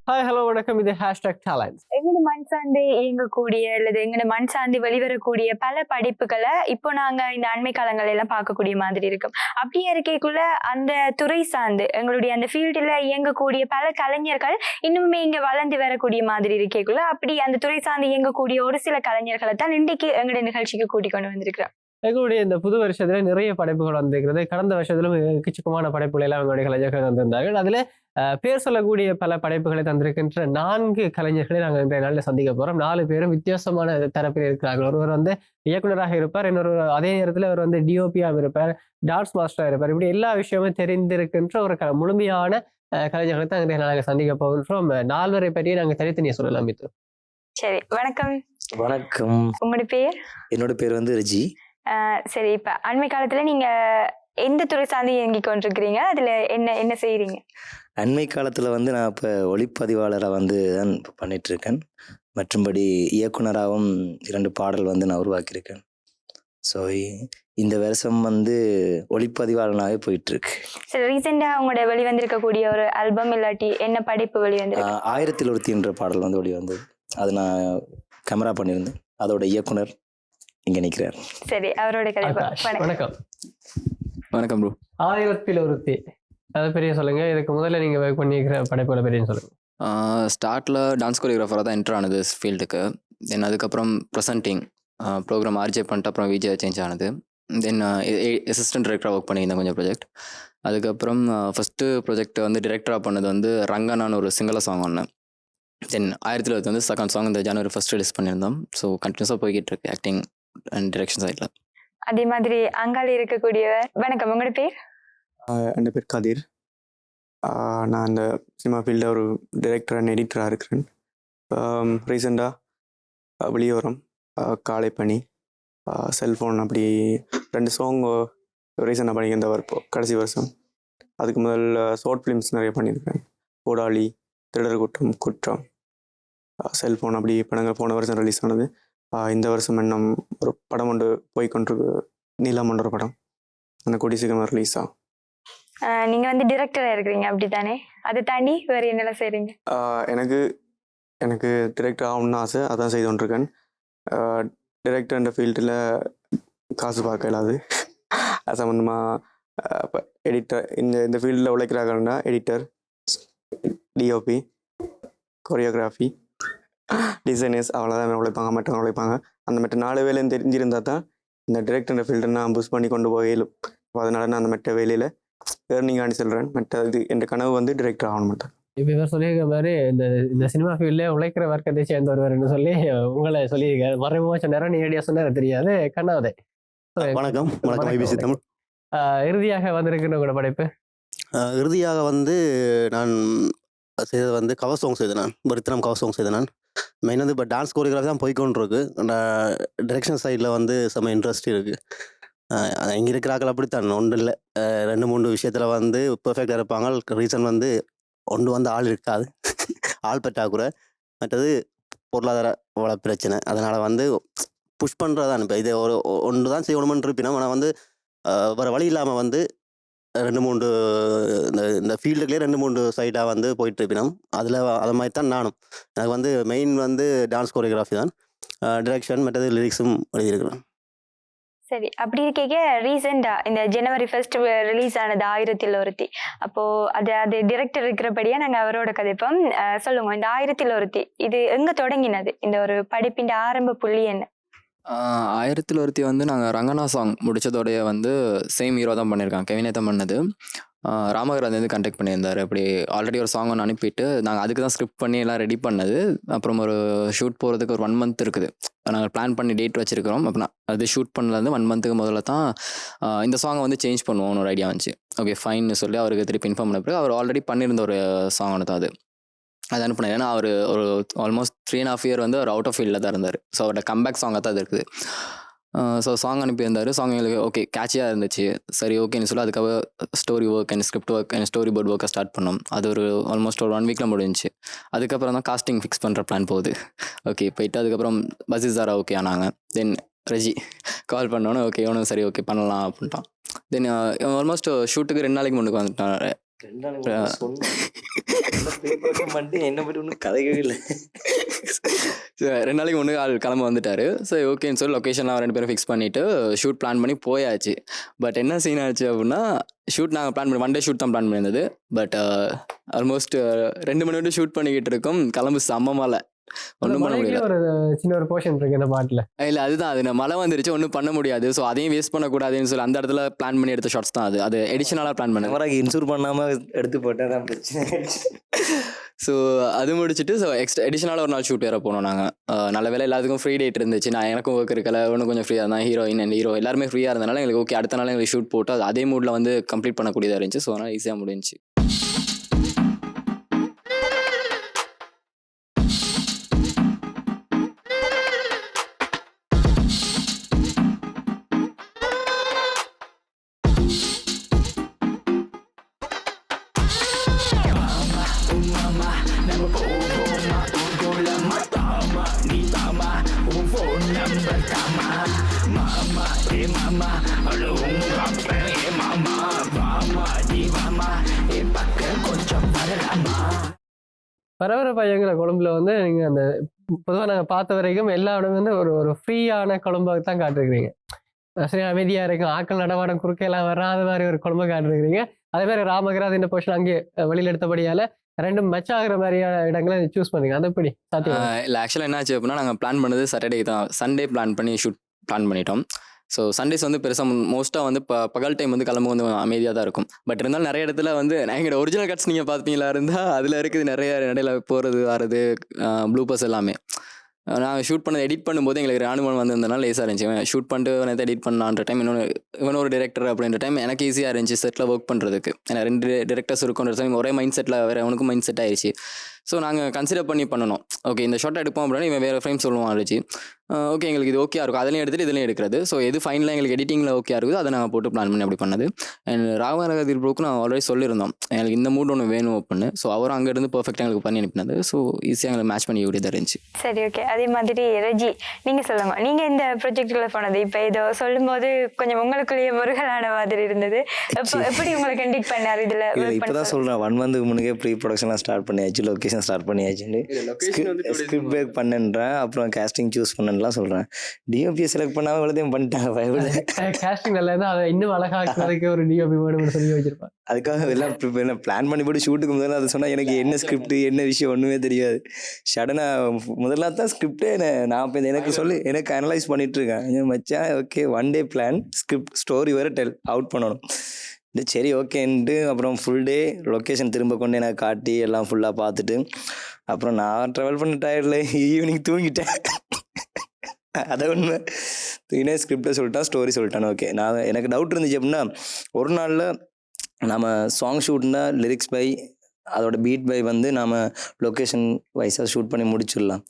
Hi hello வணக்கம். இது #talents. எங்கட மண் சார்ந்து இயங்கக்கூடிய அல்லது எங்கட மண் சார்ந்து வெளிவரக்கூடிய பல படிப்புகளை இப்போ நாங்க இந்த அண்மை காலங்கள் எல்லாம் பார்க்கக்கூடிய மாதிரி இருக்கும். அப்படியே இருக்கைக்குள்ள அந்த துறை சார்ந்து எங்களுடைய அந்த ஃபீல்டுல இயங்கக்கூடிய பல கலைஞர்கள் இன்னுமே இங்க வளர்ந்து வரக்கூடிய மாதிரி இருக்கைக்குள்ள அப்படி அந்த துறை சார்ந்து இயங்கக்கூடிய ஒரு சில கலைஞர்களை தான் இன்றைக்கு எங்களுடைய நிகழ்ச்சிக்கு கூட்டிக் கொண்டு வந்திருக்கிறோம். எங்களுடைய இந்த புது வருஷத்துல நிறைய படைப்புகள் வந்திருக்கிறது. கடந்த வருஷத்திலும் எக்கச்சக்கமான படைப்புகள் எல்லாம் எங்களுடைய கலைஞர்கள் தந்திருந்தார்கள். அதுல பேர் சொல்லக்கூடிய பல படைப்புகளை தந்திருக்கின்ற 4 கலைஞர்களை நாங்கள் இன்றைய நாளில் சந்திக்க போறோம். 4 பேரும் வித்தியாசமான தரப்பில் இருக்கிறார்கள். ஒருவர் இயக்குனராக இருப்பார், இன்னொரு அதே நேரத்தில் அவர் டிஓபியாக இருப்பார், டான்ஸ் மாஸ்டராக இருப்பார். இப்படி எல்லா விஷயமும் தெரிந்திருக்கின்ற ஒரு முழுமையான கலைஞர்களை தான் இன்றைய நாங்கள் சந்திக்க போகின்றோம். 4 பற்றியே நாங்கள் தனித்தனியாக சொல்லலாம். மித்து, சரி, வணக்கம். வணக்கம். உங்களோட பேர்? என்னோட பேர் ரிஜி. சரி, இப்ப அண்மை காலத்துல நீங்க எந்த துறை சார்ந்து இயங்கி கொண்டிருக்கிறீங்க? அதுல என்ன என்ன செய்யறீங்க? அண்மை காலத்துல நான் இப்ப ஒளிப்பதிவாளராக தான் பண்ணிட்டு இருக்கேன். மற்றும்படி இயக்குனராகவும் 2 பாடல் நான் உருவாக்கியிருக்கேன். ஸோ இந்த வருஷம் ஒளிப்பதிவாளனாகவே போயிட்டு இருக்கு. சரி, ரீசெண்டா உங்களோட வெளிவந்திருக்கக்கூடிய ஒரு ஆல்பம் இல்லாட்டி என்ன படைப்பு வெளிவந்திருக்கு? 1001 என்ற பாடல் வெளிவந்தது. அது நான் கேமரா பண்ணியிருந்தேன். அதோட இயக்குனர் இங்க நிற்கிறார். சரி, அவரோட கதை. வணக்கம். வணக்கம் ப்ரோ. 1001 அதை பெரிய சொல்லுங்க. இதுக்கு முதல்ல நீங்க ஒர்க் பண்ணிக்கிற படைப்புகளை பெரிய சொல்லுங்க. ஸ்டார்ட்ல டான்ஸ் கொரியோகிராஃபராக தான் என்ட்ரு ஆனது ஃபீல்டுக்கு. தென் அதுக்கப்புறம் ப்ரெசன்டிங் ப்ரோக்ராம் ஆர்ஜே பண்ணிட்டு அப்புறம் விஜே சேஞ்ச் ஆனது. தென் அசிஸ்டன்ட் டைரக்டராக ஒர்க் பண்ணியிருந்தேன் கொஞ்சம் ப்ராஜெக்ட். அதுக்கப்புறம் ஃபஸ்ட்டு ப்ராஜெக்ட் டிரெக்டராக பண்ணது ரங்கனான்னு ஒரு சிங்கள சாங் ஒன்று. தென் 1001 செகண்ட் சாங் இந்த ஜனவரி 1 ரிலீஸ் பண்ணியிருந்தோம். ஸோ கண்டினியூஸாக போய்கிட்டு இருக்கு ஆக்டிங் அண்ட் டிரெக்ஷன் சைடில். அதே மாதிரி அங்காள இருக்கக்கூடியவர். வணக்கம், உங்களோட பேர்? என் பேர் கதிர். நான் அந்த சினிமா ஃபீல்டில் ஒரு டைரக்டர் அண்ட் எடிட்டராக இருக்கிறேன். ரீசெண்டாக வெளியோரம், காலை பனி, செல்ஃபோன் அப்படி 2 சாங் ரீசெண்டாக பண்ணியிருந்த கடைசி வருஷம். அதுக்கு முதல் ஷார்ட் ஃபிலிம்ஸ் நிறைய பண்ணியிருக்கேன். போடாளி, திருடர் குற்றம், குற்றம், செல்ஃபோன் அப்படி படங்கள் போன வருஷம் ரிலீஸ் ஆனது. இந்த வருஷம் இன்னும் ஒரு படம் ஒன்று போய்கொண்டிருக்கு, நீலாமன்ற ஒரு படம். அந்த கூடிய சீக்கிரம் ரிலீஸ் ஆகும். நீங்க டிரெக்டராக இருக்கிறீங்க அப்படித்தானே? அதை தாண்டி வேறு என்னெல்லாம் செய்கிறீங்க? எனக்கு டிரெக்டர் ஆகணும்னு ஆசை, அதான் செய்து கொண்டிருக்கேன். டிரெக்டர்ன்ற ஃபீல்டில் காசு பார்க்க இல்லாது. அது சம்மந்தமாக இப்போ எடிட்டர் இந்த ஃபீல்டில் உழைக்கிறாங்கன்னா எடிட்டர், டிஓபி, கொரியோகிராஃபி, டிசைனர்ஸ் அவ்வளோதான் உழைப்பாங்க. மற்றவங்க உழைப்பாங்க. அந்த மற்ற 4 வேலையும் தெரிஞ்சிருந்தால் தான் இந்த டிரெக்டர் ஃபீல்டை நான் புஷ் பண்ணி கொண்டு போயிலும். அதனால நான் அந்த மற்ற வேலையில் ஏர்னிங்காண்டி சொல்கிறேன். மற்ற இது என் கனவு டிரெக்டர் ஆகணும் மாட்டேன். இப்போ இவர் சொல்லியிருக்க மாதிரி இந்த சினிமா ஃபீல்டில் உழைக்கிற வர்க்கத்தை சேர்ந்த ஒருவர்னு சொல்லி உங்களை சொல்லியிருக்காரு. மறைமுகமாக சொன்னாரா நேரடியாக சொன்னார தெரியாது. கண்ணாவதே, வணக்கம். வணக்கம் ஐபிசி தமிழ். இறுதியாக வந்திருக்கிற உங்களோட படைப்பு? இறுதியாக நான் செய்தது கவர் சாங் செய்தேன். நான் பரித்திரம் கவர் சாங் செய்தேன். நான் மெயின் இப்போ டான்ஸ் கோரியோகிராஃபி தான் போய்கொண்டிருக்கு. டிரெக்ஷன் சைடில் செம்ம இன்ட்ரெஸ்ட் இருக்குது. இங்கே இருக்கிறாக்கள் அப்படித்தான், ஒன்றும் இல்லை 2-3 விஷயத்தில் பெர்ஃபெக்டாக இருப்பாங்க. ரீசன் ஒன்று ஆள் இருக்காது, ஆள் பற்றாக்குறை. மற்றது பொருளாதார வள பிரச்சனை. அதனால் புஷ் பண்ணுறதான். இப்போ இதை ஒன்று தான் செய்யணுமென்று இருப்பினோம். ஆனால் வேறு வழி இல்லாமல் 2-3 இந்த ஃபீல்டுக்குள்ளே 2-3 சைடாக போயிட்டு இருப்பினோம். அது மாதிரி தான் நானும். எனக்கு மெயின் டான்ஸ் கோரியோகிராஃபி தான், டிரெக்ஷன் மற்றது லிரிக்ஸும் எழுதியிருக்கிறேன். சரி, அப்படி இருக்க ரீசெண்டா இந்த ஜனவரி 1 ரிலீஸ் ஆனது 1001. அப்போ அது டிரெக்டர் இருக்கிறபடியா நாங்க அவரோட கதைப்போம். சொல்லுங்க, இந்த 1001 இது எங்க தொடங்கினது? இந்த ஒரு படிப்பின் ஆரம்ப புள்ளி என்ன? 1001 நாங்கள் ரங்கனா சாங் முடித்ததோடைய சேம் ஹீரோ தான் பண்ணியிருக்காங்க. கவினே தான் பண்ணது. ராமகராஜ் கண்டக்ட் பண்ணியிருந்தார். அப்படி ஆல்ரெடி ஒரு சாங் ஒன்று அனுப்பிட்டு நாங்கள் அதுக்கு தான் ஸ்கிரிப்ட் பண்ணி எல்லாம் ரெடி பண்ணது. அப்புறம் ஒரு ஷூட் போகிறதுக்கு ஒரு 1 மந்த் இருக்குது. நாங்கள் பிளான் பண்ணி டேட் வச்சுருக்கிறோம். அப்போ அது ஷூட் பண்ணலேருந்து 1 மந்த்துக்கு முதல்ல தான் இந்த சாங்கை சேஞ்ச் பண்ணுவோம்னு ஒரு ஐடியா வந்துச்சு. ஓகே ஃபைன்னு சொல்லி அவருக்கு திருப்பி இன்ஃபார்ம் பண்ண பிறகு அவர் ஆல்ரெடி பண்ணியிருந்த ஒரு சாங் ஒன்று தான் அது அனுப்பினேன். ஏன்னா அவர் ஒரு ஆல்மோஸ்ட் 3.5 இயர் அவர் அவுட் ஆஃப் ஃபீல்டில் தான் இருந்தார். ஸோ அவரோட கம்பேக் சாங்காக தான் அது இருக்குது. ஸோ சாங் அனுப்பியிருந்தார். சாங் எங்களுக்கு ஓகே கேட்சியாக இருந்துச்சு. சரி ஓகேன்னு சொல்லி அதுக்காக story work and script work and storyboard ஒர்க்கை ஸ்டார்ட் பண்ணோம். அது ஒரு ஆல்மோஸ்ட் ஒரு 1 வீக்கில் முடிஞ்சிச்சு. அதுக்கப்புறம் தான் காஸ்டிங் ஃபிக்ஸ் பண்ணுற பிளான் போகுது. ஓகே போயிட்டு அதுக்கப்புறம் பசிசாரா ஓகே ஆனாங்க. தென் ரஜி கால் பண்ணோன்னே ஓகே இவனும் சரி ஓகே பண்ணலாம் அப்படின்ட்டான். தென் ஆல்மோஸ்ட் ஷூட்டுக்கு 2 நாளைக்கு முன்னுக்கு வந்துட்டான். 2 நாளைக்கு முன்னாடி சொன்னேன். பண்ணிட்டு என்ன பற்றி ஒன்றும் கதைக்கவே இல்லை. 2 நாளைக்கு முன்னே ஆள் கிளம்ப வந்துட்டாரு. சரி ஓகேன்னு சொல்லி லொக்கேஷன்லாம் 2 பேரும் ஃபிக்ஸ் பண்ணிவிட்டு ஷூட் பிளான் பண்ணி போயாச்சு. பட் என்ன சீன் ஆச்சு அப்படின்னா, ஷூட் நாங்கள் பிளான் பண்ணி 1 டே ஷூட் தான் பிளான் பண்ணியிருந்தது. பட் ஆல்மோஸ்ட் 2 மணி வரைக்கும் ஷூட் பண்ணிக்கிட்டு இருக்கோம். கிளம்பு செம்ம மழை, ஒன்றும் பண்ண முடியல. ஒரு சின்ன ஒரு போர்ஷன் இருக்கு இந்த பாட்டுல. இல்லை அதுதான், அது மழை வந்துருச்சு, ஒன்றும் பண்ண முடியாது. ஸோ அதையும் வேஸ்ட் பண்ணக்கூடாதுன்னு சொல்லி அந்த இடத்துல பிளான் பண்ணி எடுத்த ஷார்ட்ஸ் தான் அது. அது எடிஷனலாக பிளான் பண்ணது. கேமராக்கு இன்சூர் பண்ணாமல் எடுத்து போட்டால் தான் பிரச்சனை. ஸோ அது முடிச்சுட்டு ஸோ எக்ஸ்ட்ரா எடிஷனலாக ஒரு நாள் ஷூட் வேறு போனோம் நாங்கள். நல்ல வேலை எல்லாத்துக்கும் ஃப்ரீ டேட் இருந்துச்சு. நான் எனக்கும் ஒர்க் இருக்கல, ஒன்றும் கொஞ்சம் ஃப்ரீயாக இருந்தால் ஹீரோயின் அண்ட் ஹீரோ எல்லாருமே ஃப்ரீயாக இருந்தனால எங்களுக்கு ஓகே அடுத்த நாள் எங்களுக்கு ஷூட் போட்டு அது அதே மூடில் வந்து கம்ப்ளீட் பண்ணக்கூடியதாக இருந்துச்சு. ஸோ அதனால் ஈஸியாக முடிஞ்சுச்சு. பரபரப்பா இயங்குற கொழும்புல வந்து நீங்க அந்த பொதுவாக நாங்கள் பார்த்த வரைக்கும் எல்லா இடமும் வந்து ஒரு ஒரு ஃப்ரீயான கொழும்பாக தான் காட்டிருக்கிறீங்க. சரி அமைதியாக இருக்கும், ஆக்கள் நடமாடம் குறுக்கையெல்லாம் வராத மாதிரி ஒரு கொழும்பை காட்டிருக்கிறீங்க. அதே மாதிரி ராமகிராத் இந்த போர்ஷன் அங்கே வெளியில் எடுத்தபடியால் ரெண்டும் மேட்ச் ஆகிற மாதிரியான இடங்களை சூஸ் பண்ணீங்க. அது எப்படி சாத்தியம்? இல்லை ஆக்சுவலாக என்ன ஆச்சு அப்படின்னா, நாங்கள் பிளான் பண்ணது சாட்டர்டே தான். சண்டே பிளான் பண்ணி ஷூட் பிளான் பண்ணிட்டோம். ஸோ சண்டேஸ் வந்து பெருசாக மோஸ்ட்டாக வந்து பகல் டைம் வந்து கிளம்பு வந்து அமைதியாக தான் இருக்கும். பட் இருந்தாலும் நிறைய இடத்துல வந்து எங்களோட ஒரிஜினல் கட்ஸ் நீங்கள் பார்த்தீங்களா இருந்தால் அதில் இருக்குது நிறைய இடையில போகிறது வர்றது ப்ளூபர்ஸ் எல்லாமே. நாங்கள் ஷூட் பண்ணது எடிட் பண்ணும்போது எங்களுக்கு ராணுவம் வந்திருந்தனால லேசாக இருந்துச்சு. ஷூட் பண்ணிட்டு நேற்று எடிட் பண்ணலான்ற டைம் இன்னொரு டேரக்டர் அப்படின்ற டைம் எனக்கு ஈஸியாக இருந்துச்சு செட்டில் ஒர்க் பண்ணுறதுக்கு. ஏன்னா 2 டேரக்டர்ஸ் இருக்குன்ற டைம் ஒரே மைண்ட் செட்டில் வேறு அவனுக்கும் மைண்ட் செட் ஆயிடுச்சு. ஸோ நாங்கள் கன்சிடர் பண்ணி பண்ணணும். ஓகே இந்த ஷார்ட் எடுப்போம் அப்படின்னா இவன் வேறு ஃப்ரேம் சொல்லுவான் ஆச்சு. ஓகே எங்களுக்கு இது ஓகே இருக்கும், அதிலையும் எடுத்துகிட்டு இதுலையும் எடுக்கிறது. ஸோ எது ஃபைனலாக எங்களுக்கு எடிட்டிங்கில் ஓகே இருக்குது அதை நாங்கள் போட்டு பிளான் பண்ணி அப்படி பண்ணது. அண்ட் ராமகிராத் ப்ரோக்கு நான் ஆல்ரெடி சொல்லியிருந்தோம் எங்களுக்கு இந்த மூட் ஒன்று வேணும் அப்படின்னு. ஸோ அவரும் அங்கேருந்து பர்ஃபெக்டாக எங்களுக்கு பண்ணி அனுப்பினது. ஸோ ஈஸியாக எங்களுக்கு மேட்ச் பண்ணி கூடியதாக இருந்துச்சு. சரி ஓகே. அதே மாதிரி ரஜி நீங்கள் சொல்லுங்க, நீங்கள் இந்த ப்ராஜெக்டுக்குள்ளே போனது இப்போ ஏதோ சொல்லும்போது கொஞ்சம் உங்களுக்குள்ளேயே முருகலான மாதிரி இருந்தது. எப்படி உங்களை கண்டக்ட் பண்ணார் இதில்? இப்போ தான் சொல்கிறேன் 1 மந்த்துக்கு முன்னே ப்ரீ ப்ரொடக்ஷன்லாம் ஸ்டார்ட் பண்ணியாச்சு, லொக்கேஷன் ஸ்டார்ட் பண்ணியாச்சு, ஸ்கிரிப்ட் பேக் பண்ணேன்றேன், அப்புறம் கேஸ்டிங் சூஸ் பண்ணலாம் சொல்கிறேன். டிஓபியை செலக்ட் பண்ணாமல் இவ்வளோதையும் பண்ணிட்டாங்க. கேஸ்டிங் நல்லா இருந்தால் அதை இன்னும் அழகாக்கிறதுக்கு ஒரு டிஓபி வேணும்னு சொல்லி வச்சிருப்பேன். அதுக்காக எல்லாம் பிளான் பண்ணி போட்டு ஷூட்டுக்கு முதல்ல அதை சொன்னால் எனக்கு என்ன ஸ்கிரிப்ட் என்ன விஷயம் ஒன்றுமே தெரியாது. சடனாக முதல்ல தான் ஸ்கிரிப்டே நான் இப்போ எனக்கு சொல்லி எனக்கு அனலைஸ் பண்ணிகிட்ருக்கேன். மச்சான் ஓகே 1 டே பிளான், ஸ்கிரிப்ட் ஸ்டோரி வேறு அவுட் பண்ணணும். சரி ஓகேன்ட்டு அப்புறம் ஃபுல் டே லொக்கேஷன் திரும்ப கொண்டு எனக்கு காட்டி எல்லாம் ஃபுல்லாக பார்த்துட்டு அப்புறம் நான் ட்ராவல் பண்ண டயர்டில் ஈவினிங் தூங்கிட்டேன். அதை ஒன்று தூங்கினே ஸ்கிரிப்டை சொல்லிட்டான், ஸ்டோரி சொல்லிட்டான். ஓகே நான் எனக்கு டவுட் இருந்துச்சு அப்படின்னா ஒரு நாளில் நம்ம சாங் ஷூட்னா லிரிக்ஸ் பை அதோட பீட் பை வந்து நாம் லொக்கேஷன் வைஸாக ஷூட் பண்ணி முடிச்சிடலாம்.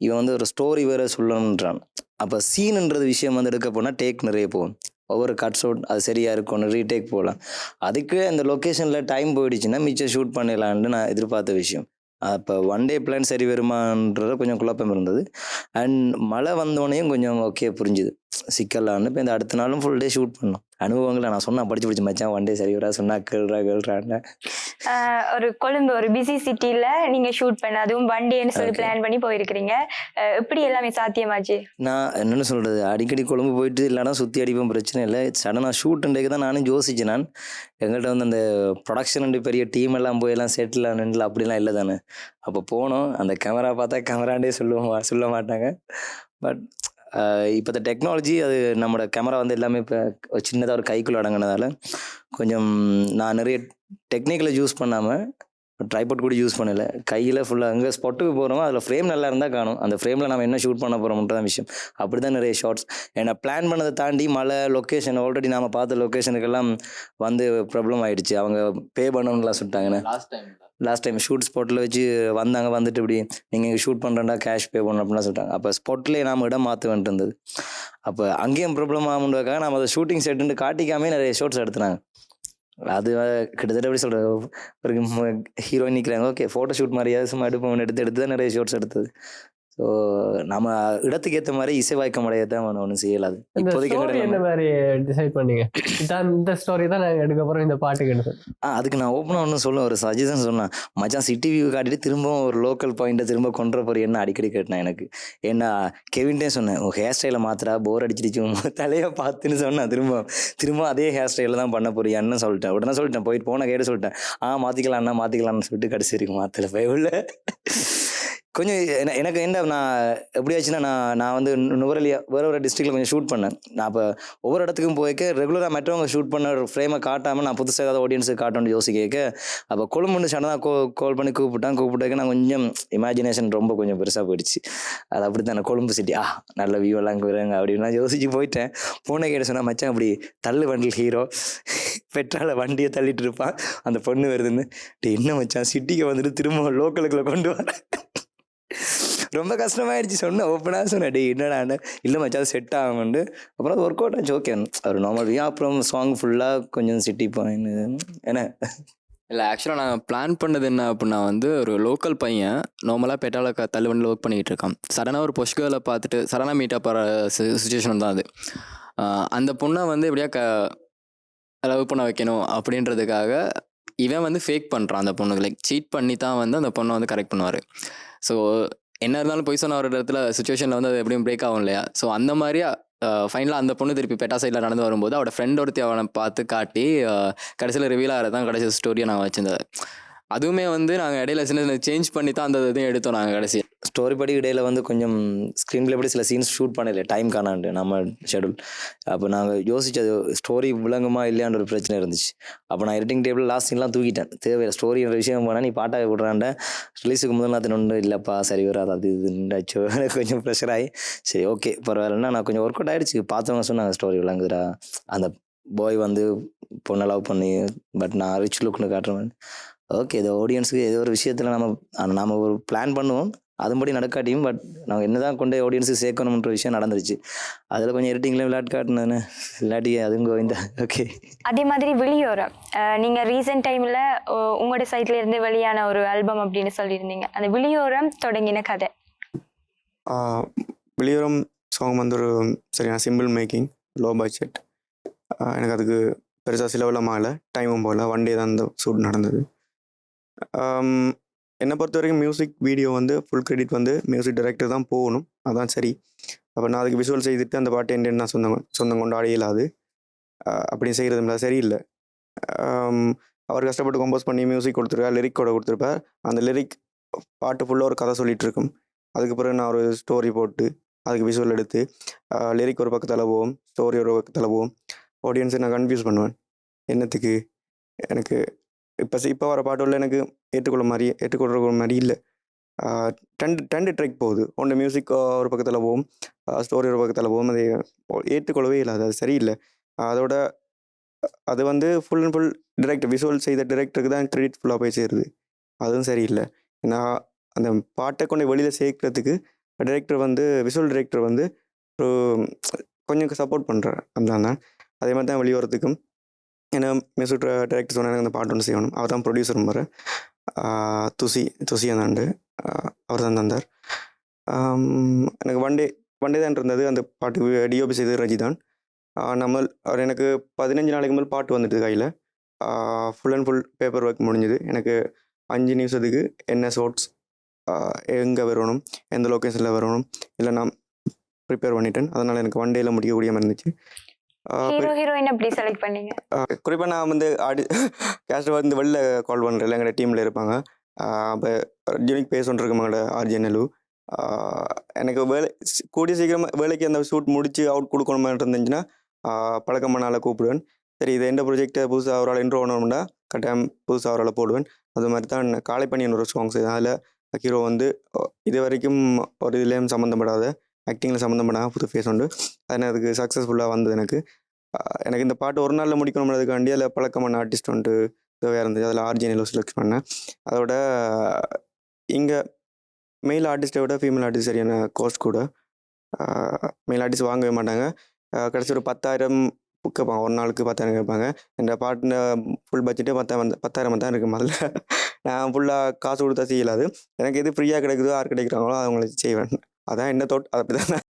இவன் வந்து ஒரு ஸ்டோரி வேறு சொல்லணுன்றான். அப்போ சீனுன்றது விஷயம் வந்து எடுக்க போனால் டேக் நிறைய போகும், ஒவ்வொரு கட்ஸ் அவுட் அது சரியாக இருக்கும்னு ரீடேக் போகலாம். அதுக்கு அந்த லொக்கேஷனில் டைம் போயிடுச்சுன்னா மிச்சம் ஷூட் பண்ணிடலான்னு நான் எதிர்பார்த்த விஷயம். அப்போ 1 டே பிளான் சரி வருமானது கொஞ்சம் குழப்பம் இருந்தது. அண்ட் மழை வந்தோடனையும் கொஞ்சம் ஓகே புரிஞ்சுது சிக்கலான்னு. இப்போ இந்த அடுத்த நாளும் ஃபுல் டே ஷூட் பண்ணோம். அனுபவங்களை நான் சொன்னா படிச்சு மச்சான் 1 டே சரி வரா சொன்னா கேள்றான்னு. ஒரு கொழும்பு ஒரு பிஸி சிட்டியில் நீங்கள் ஷூட் பண்ண அதுவும் 1 டேன்னு சொல்லி பிளான் பண்ணி போயிருக்கிறீங்க. எப்படி எல்லாமே சாத்தியமாச்சு? நான் என்னென்னு சொல்கிறது, அடிக்கடி கொழும்பு போயிட்டு இல்லைனா சுற்றி அடிப்போம் பிரச்சனை இல்லை. சடனாக ஷூட்டுன்றதுக்கு தான் நானும் யோசிச்சேன். நான் எங்கள்கிட்ட வந்து அந்த ப்ரொடக்ஷன் பெரிய டீம் எல்லாம் போய் எல்லாம் செட்டில் ஆனல அப்படிலாம் இல்லை தானே. அப்போ போனோம், அந்த கேமரா பார்த்தா கேமராண்டே சொல்ல மாட்டாங்க. பட் இப்போ இந்த டெக்னாலஜி அது நம்மளோட கேமரா வந்து எல்லாமே இப்போ சின்னதாக ஒரு கைக்குள்ள அடங்கினதால கொஞ்சம் நான் நிறைய டெக்னிக்கலை யூஸ் பண்ணாமல் ட்ரைபாட் கூட யூஸ் பண்ணலை, கையில் ஃபுல்லாக அங்கே ஸ்பாட்டுக்கு போகிறோமோ அதில் ஃப்ரேம் நல்லா இருந்தால் காணும். அந்த ஃப்ரேமில் நம்ம என்ன ஷூட் பண்ண போகிறோம்ன்ற தான் விஷயம். அப்படி தான் நிறைய ஷார்ட்ஸ் ஏன்னா பிளான் பண்ணதை தாண்டி மழை லொக்கேஷன் ஆல்ரெடி நாம் பார்த்த லொக்கேஷனுக்கெல்லாம் வந்து ப்ராப்ளம் ஆகிடுச்சு. அவங்க பே பண்ணணும்லாம் சொல்லிட்டாங்கண்ணே. லாஸ்ட் டைம் ஷூட் ஸ்பாட்டில் வச்சு வந்தாங்க, வந்துட்டு இப்படி நீங்கள் இங்கே ஷூட் பண்ணுறேன்டா கேஷ் பே பண்ணணும் அப்படின்லாம் சொல்லிட்டாங்க. அப்போ ஸ்பாட்லேயே நாம் இடம் மாற்ற வேண்டியிருந்தது. அப்போ அங்கேயும் ப்ராப்ளம் ஆகுன்றதுக்காக நம்ம அதை ஷூட்டிங் செட்டுன்ட்டு காட்டிக்காமே நிறைய ஷார்ட்ஸ் எடுத்துனாங்க. அது கிட்டத்தட்ட எப்படி சொல்கிறது, ஒரு ஹீரோயின் நிற்கிறாங்க ஓகே ஃபோட்டோ ஷூட் மாதிரியாவது சும்மா எடுத்து தான் நிறைய ஷார்ட்ஸ் எடுத்தது. ஸோ நம்ம இடத்துக்கு ஏற்ற மாதிரி இசைவாய்க்கம் அடைய தான் ஒன்றும் செய்யலாது இந்த இப்போதைக்கு ஸ்டோரி என்ன மாதிரி டிசைட் பண்ணீங்க? இதான் இந்த ஸ்டோரி தான் நாங்கள் எடுக்க போகிறோம் இந்த பாட்டுக்குன்னு சொல்லி. அதுக்கு நான் ஓப்பனாக ஒன்றும் சொல்ல ஒரு சஜஷன் சொன்னேன். மச்சான் சிட்டி வியூ காட்டிட்டு திரும்பவும் ஒரு லோக்கல் பாயிண்ட்டை திரும்ப கொண்டு வர போகிற என்ன அடிக்கடி கேட்டேன் எனக்கு. ஏன்னா கெவின்டே சொன்னேன், உன் ஹேர் ஸ்டைலை மாத்திரா போர் அடிச்சிடுச்சு உன் தலையை பார்த்துன்னு சொன்னேன். திரும்ப அதே ஹேர் ஸ்டைலில் தான் பண்ண போறியான்னு சொல்லிட்டேன். உடனே சொல்லிட்டேன், போயிட்டு போன கேட்டு சொல்லிட்டேன், மாற்றிக்கலாம் அண்ணா மாற்றிக்கலாம்னு சொல்லிட்டு கடைசி வரைக்கும் மாற்றலை பயவுள்ள. கொஞ்சம் எனக்கு என்ன நான் எப்படி ஆச்சுன்னா, நான் வந்து நுவரெலியா வேற ஒரு டிஸ்ட்ரிக்டில் கொஞ்சம் ஷூட் பண்ணேன். நான் இப்போ ஒவ்வொரு இடத்துக்கும் போய்க்க ரெகுலராக மற்றவங்க ஷூட் பண்ண ஒரு ஃப்ரேமை காட்டாமல் நான் புதுசாக ஏதாவது ஆடியன்ஸுக்கு காட்டணும்னு யோசிக்க, அப்போ கொழும்புன்னு சடனாக கால் பண்ணி கூப்பிட்டாக்க நான் கொஞ்சம் இமேஜினேஷன் ரொம்ப கொஞ்சம் பெருசாக போயிடுச்சு. அது அப்படி தான் கொழும்பு சிட்டி நல்ல வியூ எல்லாம் வருவாங்க அப்படின்னு நான் யோசிச்சு போயிட்டேன். பூனை கேட்டு சொன்னால், மச்சான் அப்படி தள்ளு வண்டியில் ஹீரோ பெட்ரோலை வண்டியை தள்ளிட்டு இருப்பான், அந்த பொண்ணு வருதுன்னு. என்ன மச்சான் சிட்டிக்கு வந்துட்டு திரும்ப லோக்கலுக்குள்ள கொண்டு வர ரொம்ப கஷ்டமாயிடுச்சு. சொன்னேன், ஓப்பனாக சொன்னேன், என்னடான்னு. இல்லை மச்சான் செட் ஆகும்ண்டு. அப்புறம் அது ஒர்க் அவுட் ஆச்சு. ஓகே ஒரு நார்மல் வியூ. அப்புறம் சாங் ஃபுல்லாக கொஞ்சம் சிட்டி பாயிண்ட் என்ன இல்லை, ஆக்சுவலாக நாங்கள் பிளான் பண்ணது என்ன அப்படின்னா வந்து, ஒரு லோக்கல் பையன் நார்மலாக பெட்டால தள்ளுவண்டியில் ஒர்க் பண்ணிக்கிட்டு இருக்கான். சடனாக ஒரு பொஷ்கேர்லை பார்த்துட்டு சடனாக மீட்டப் ஆகிற சுச்சுவேஷன் தான் அது. அந்த பொண்ணை வந்து எப்படியா லவ் பண்ண வைக்கணும் அப்படின்றதுக்காக இவன் வந்து ஃபேக் பண்ணுறான். அந்த பொண்ணுக்கு லைக் சீட் பண்ணி தான் வந்து அந்த பொண்ணை வந்து கரெக்ட் பண்ணுவார். ஸோ என்ன இருந்தாலும் பொய் சொன்ன ஒரு இடத்துல சுச்சுவேஷனில் வந்து அது எப்படியும் பிரேக் ஆகும் இல்லையா? ஸோ அந்த மாதிரி ஃபைனலாக அந்த பொண்ணு திருப்பி பெட்டா சைடில் நடந்து வரும்போது அவட ஃப்ரெண்ட் ஒருத்தி அவனை பார்த்து காட்டி கடைசியில் ரிவீல் ஆகிறது தான் கடைசி ஸ்டோரியை நாங்கள் வச்சிருந்தது. அதுவுமே வந்து நாங்கள் இடையில சின்ன சேஞ்ச் பண்ணி தான் அந்த இதையும் எடுத்தோம் நாங்கள் கடைசி. ஸ்டோரி படி இடையில வந்து கொஞ்சம் ஸ்க்ரீன் படி சில சீன்ஸ் ஷூட் பண்ணல, டைம் காணாண்டு நம்ம ஷெடியூல். அப்போ நாங்கள் யோசிச்சது ஸ்டோரி விளங்குமா இல்லையான்ற ஒரு பிரச்சனை இருந்துச்சு. அப்போ நான் எடிட்டிங் டேபிள் லாஸ்ட் சீன்லாம் தூக்கிட்டேன். தேவையில்லை ஸ்டோரின்ற விஷயம் போனால் நீ பாட்டாக விட்றாண்ட ரிலீஸுக்கு முதல் நாள் ஒன்று இல்லைப்பா சரி வராது அது இதுண்டாச்சோ கொஞ்சம் ப்ரெஷர் ஆகி சரி ஓகே பரவாயில்லன்னா நான் கொஞ்சம் ஒர்க் அவுட் ஆகிடுச்சு. பார்த்தவங்க சொன்னாங்க ஸ்டோரி விளங்குதுரா, அந்த பாய் வந்து பொண்ணை லவ் பண்ணி பட் நான் ரிச் லுக்னு காட்டுறேன். ஓகே இது ஆடியன்ஸுக்கு ஏதோ ஒரு விஷயத்தில் நம்ம ஒரு பிளான் பண்ணுவோம், அதுபடி நடக்காட்டியும் பட் நாங்கள் என்ன தான் கொண்டு ஆடியன்ஸுக்கு சேர்க்கணுன்ற விஷயம் நடந்துருச்சு. அதில் கொஞ்சம் எடிட்டிங்லேயும் விளையாட்டு காட்டினேன்னு இல்லாட்டி அதுவும் கோவிந்தா. ஓகே அதே மாதிரி வெளியோரம் நீங்கள் ரீசெண்ட் டைமில் உங்களோட சைட்ல இருந்து வெளியான ஒரு ஆல்பம் அப்படின்னு சொல்லியிருந்தீங்க. அந்த வெளியோரம் தொடங்கின கதை. வெளியோரம் சாங் வந்து ஒரு சரியான சிம்பிள் மேக்கிங், லோ பட்ஜெட். எனக்கு அதுக்கு பெருசாக செலவெல்லாம் ஆகலை, டைமும் போகல, ஒன் டே தான் அந்த ஷூட் நடந்தது. என்னை பொறுத்த வரைக்கும் மியூசிக் வீடியோ வந்து ஃபுல் கிரெடிட் வந்து மியூசிக் டைரக்டர் தான் போகணும், அதான் சரி. அப்போ நான் அதுக்கு விஷுவல் செய்துட்டு அந்த பாட்டு என்ன நான் சொந்தம் கொண்டு ஆடையிலாது அப்படி செய்கிறதுல சரியில்லை. அவர் கஷ்டப்பட்டு கம்போஸ் பண்ணி மியூசிக் கொடுத்துருக்கார், லிரிக்கோட கொடுத்துருப்பார். அந்த லிரிக் பாட்டு ஃபுல்லாக ஒரு கதை சொல்லிகிட்டு இருக்கும். அதுக்கு பிறகு நான் ஒரு ஸ்டோரி போட்டு அதுக்கு விஷுவல் எடுத்து லிரிக் ஒரு பக்கத்தில் போவோம், ஸ்டோரி ஒரு பக்கத்தில் போவோம். ஆடியன்ஸை நான் கன்ஃபியூஸ் பண்ணுவேன். என்னத்துக்கு எனக்கு இப்போ வர பாட்டுள்ள எனக்கு ஏற்றுக்கொள்கிற மாதிரி இல்லை. ரெண்டு ட்ரெக் போகுது, ஒன்று மியூசிக் ஒரு பக்கத்தில் போகும், ஸ்டோரி ஒரு பக்கத்தில் போகும். அதை ஏற்றுக்கொள்ளவே இல்லை, அது சரியில்லை. அதோட அது வந்து full and full director visual செய்த டிரெக்டருக்கு தான் கிரெடிட் ஃபுல்லாக போய் சேருது, அதுவும் சரியில்லை. ஏன்னா அந்த பாட்டை கொண்டு வெளியில் சேர்க்கறதுக்கு விஷுவல் டிரெக்டர் வந்து ஒரு கொஞ்சம் சப்போர்ட் பண்ணுறார். அந்த அதே மாதிரி தான் வெளியோரத்துக்கும். ஏன்னா மியூசிக் டைரக்டர் சொன்னால் எனக்கு அந்த பாட்டு ஒன்று செய்யணும். அவர் தான் ப்ரொடியூசர் மாதிரி துசி அந்தாண்டு அவர் தான் தந்தார். எனக்கு ஒன் டே தான் இருந்தது. அந்த பாட்டுக்கு டிஓபி செய்தது ரஜிதான். அவர் எனக்கு 15 நாளைக்கு மேல் பாட்டு வந்துட்டு கையில் full and full paper work முடிஞ்சுது. எனக்கு 5 நிமிஷத்துக்கு என்ன ஷார்ட்ஸ் எங்கே வரணும், எந்த லொக்கேஷனில் வரணும் இல்லை நான் ப்ரிப்பேர் பண்ணிட்டேன். அதனால் எனக்கு ஒன் டேயில் முடிக்கக்கூடிய மாதிரி இருந்துச்சு. ஹீரோயின் எப்படி செலக்ட் பண்ணீங்க? குறிப்பாக நான் வந்து கேஸ்ட் வந்து வெளில கால் பண்ணுறேன், எங்களோட டீமில் இருப்பாங்க. அப்போ யூனிக் பேஸ் ஒன்று இருக்கு எங்களோட ஆர்ஜிஎன்எலு. எனக்கு கூடிய சீக்கிரமாக வேலைக்கு அந்த ஷூட் முடித்து அவுட் கொடுக்கணுமா இருந்துச்சுன்னா பழக்கமான கூப்பிடுவேன். சரி இது எந்த ப்ரொஜெக்டை புதுசாக அவரால் இன்ட்ரோ பண்ணணும்னா கட்டாயம் புதுசாக அவரால் போடுவேன். அது மாதிரி தான் காலை பண்ணின்னு ஒரு சாங்ஸ். அதில் ஹீரோ வந்து இது வரைக்கும் ஒரு இதுலேயும் சம்மந்தப்படாத ஆக்டிங்கில் சம்மந்தப்படாத புது ஃபேஸ் உண்டு. அது அதுக்கு சக்ஸஸ்ஃபுல்லாக வந்தது. எனக்கு இந்த பாட்டு ஒரு நாளில் முடிக்கணும்ன்றதுக்காண்டி அதில் பழக்கமான ஆர்டிஸ்ட் வந்துட்டு தேவையாக இருந்தது. அதில் ஆர்ஜிஎன்எல் செலக்ட் பண்ணேன். அதோட இங்கே மெயில் ஆர்டிஸ்ட்டை விட ஃபீமேல் ஆர்டிஸ்ட் சரியான காஸ்ட் கூட. மெயில் ஆர்டிஸ்ட் வாங்கவே மாட்டாங்க. கடைசி ஒரு 10,000 கேட்பாங்க, ஒரு நாளுக்கு 10,000 கேட்பாங்க. இந்த பாட்டு ஃபுல் பட்ஜெட்டே 10,000 தான் இருக்குது முதல்ல. நான் ஃபுல்லாக காசு கொடுத்தா செய்யலாது. எனக்கு எது ஃப்ரீயாக கிடைக்குதோ யார் கிடைக்கிறாங்களோ அவங்கள செய்வேன். அதான் என்ன தோட் அப்படி தான்.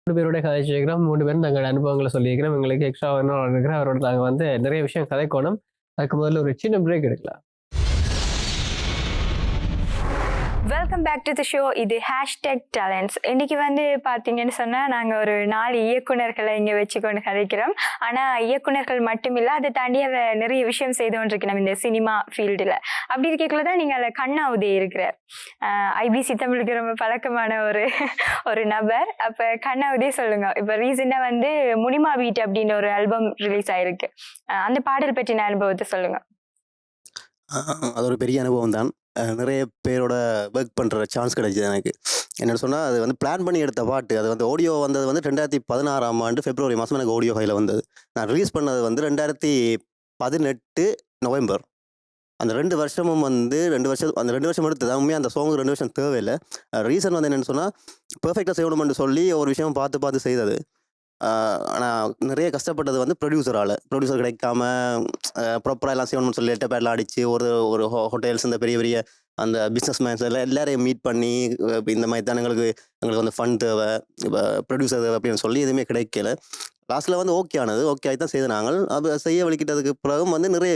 பேரோட கதைச்சிருக்கிறோம். 3 பேரும் தங்களோட அனுபவங்களை சொல்லியிருக்கிறோம். எங்களுக்கு எக்ஸ்ட்ரா இன்னொரு இருக்கிற அவரோட நாங்கள் வந்து நிறைய விஷயம் கதைக்கணும். அதுக்கு முதல்ல ஒரு சின்ன பிரேக் எடுக்கலாம். Welcome back to the show. இது #டேலண்ட்ஸ். இன்னைக்கு வந்து பார்த்தீங்கன்னு சொன்னால் நாங்கள் ஒரு 4 இயக்குனர்களை இங்கே வச்சு கொண்டு கதைக்கிறோம். ஆனால் இயக்குனர்கள் மட்டும் இல்லை, அதை தாண்டி அவ நிறைய விஷயம் செய்து கொண்டிருக்கு நம்ம இந்த சினிமா ஃபீல்டில். அப்படி இருக்கக்குள்ள தான் நீங்கள் அதில் கண்ணா உதய இருக்கிறார். ஐபிசி தமிழுக்கு ரொம்ப பழக்கமான ஒரு நபர். அப்போ கண்ணா உதய சொல்லுங்க. இப்போ ரீசெண்டாக வந்து முனிமா வீட் அப்படின்னு ஒரு ஆல்பம் ரிலீஸ் ஆயிருக்கு. அந்த பாடல் பற்றின அனுபவத்தை சொல்லுங்க. அது ஒரு பெரிய அனுபவம் தான். நிறைய பேரோட ஒர்க் பண்ணுற சான்ஸ் கிடைச்சிது எனக்கு. என்னென்னு சொன்னால், அது வந்து பிளான் பண்ணி எடுத்த பாட்டு. அது வந்து ஆடியோ வந்தது வந்து 2016ஆம் ஆண்டு ஃபெப்ரவரி மாதம் எனக்கு ஆடியோ ஃபைல வந்தது. நான் ரிலீஸ் பண்ணது வந்து 2018 நவம்பர். அந்த 2 வருஷமும் வந்து 2 வருஷம் எடுத்தது. உண்மையாக அந்த சாங் 2 வருஷம் தேவையில்லை. ரீசன் வந்து என்னென்னு சொன்னால், பெர்ஃபெக்டாக செய்யணும்னு சொல்லி ஒரு விஷயம் பார்த்து செய்தது. ஆனால் நிறைய கஷ்டப்பட்டது வந்து ப்ரொடியூசர் கிடைக்காம ப்ராப்பராக எல்லாம் செய்யணும்னு சொல்லி லெட்டர் பேட்லாம் அடித்து ஒரு ஹோட்டல்ஸ், இந்த பெரிய பெரிய அந்த பிஸ்னஸ் மேன்ஸ் எல்லாரையும் மீட் பண்ணி இந்த மாதிரி தான் எங்களுக்கு வந்து ஃபண்ட் தேவை, இப்போ ப்ரொடியூசர் தேவை அப்படின்னு சொல்லி எதுவுமே கிடைக்கல. லாஸ்ட்டில் வந்து ஓகே ஆகி தான் செய்து நாங்கள். அப்போ செய்ய வலிக்கிட்டதுக்கு பிறகும் வந்து நிறைய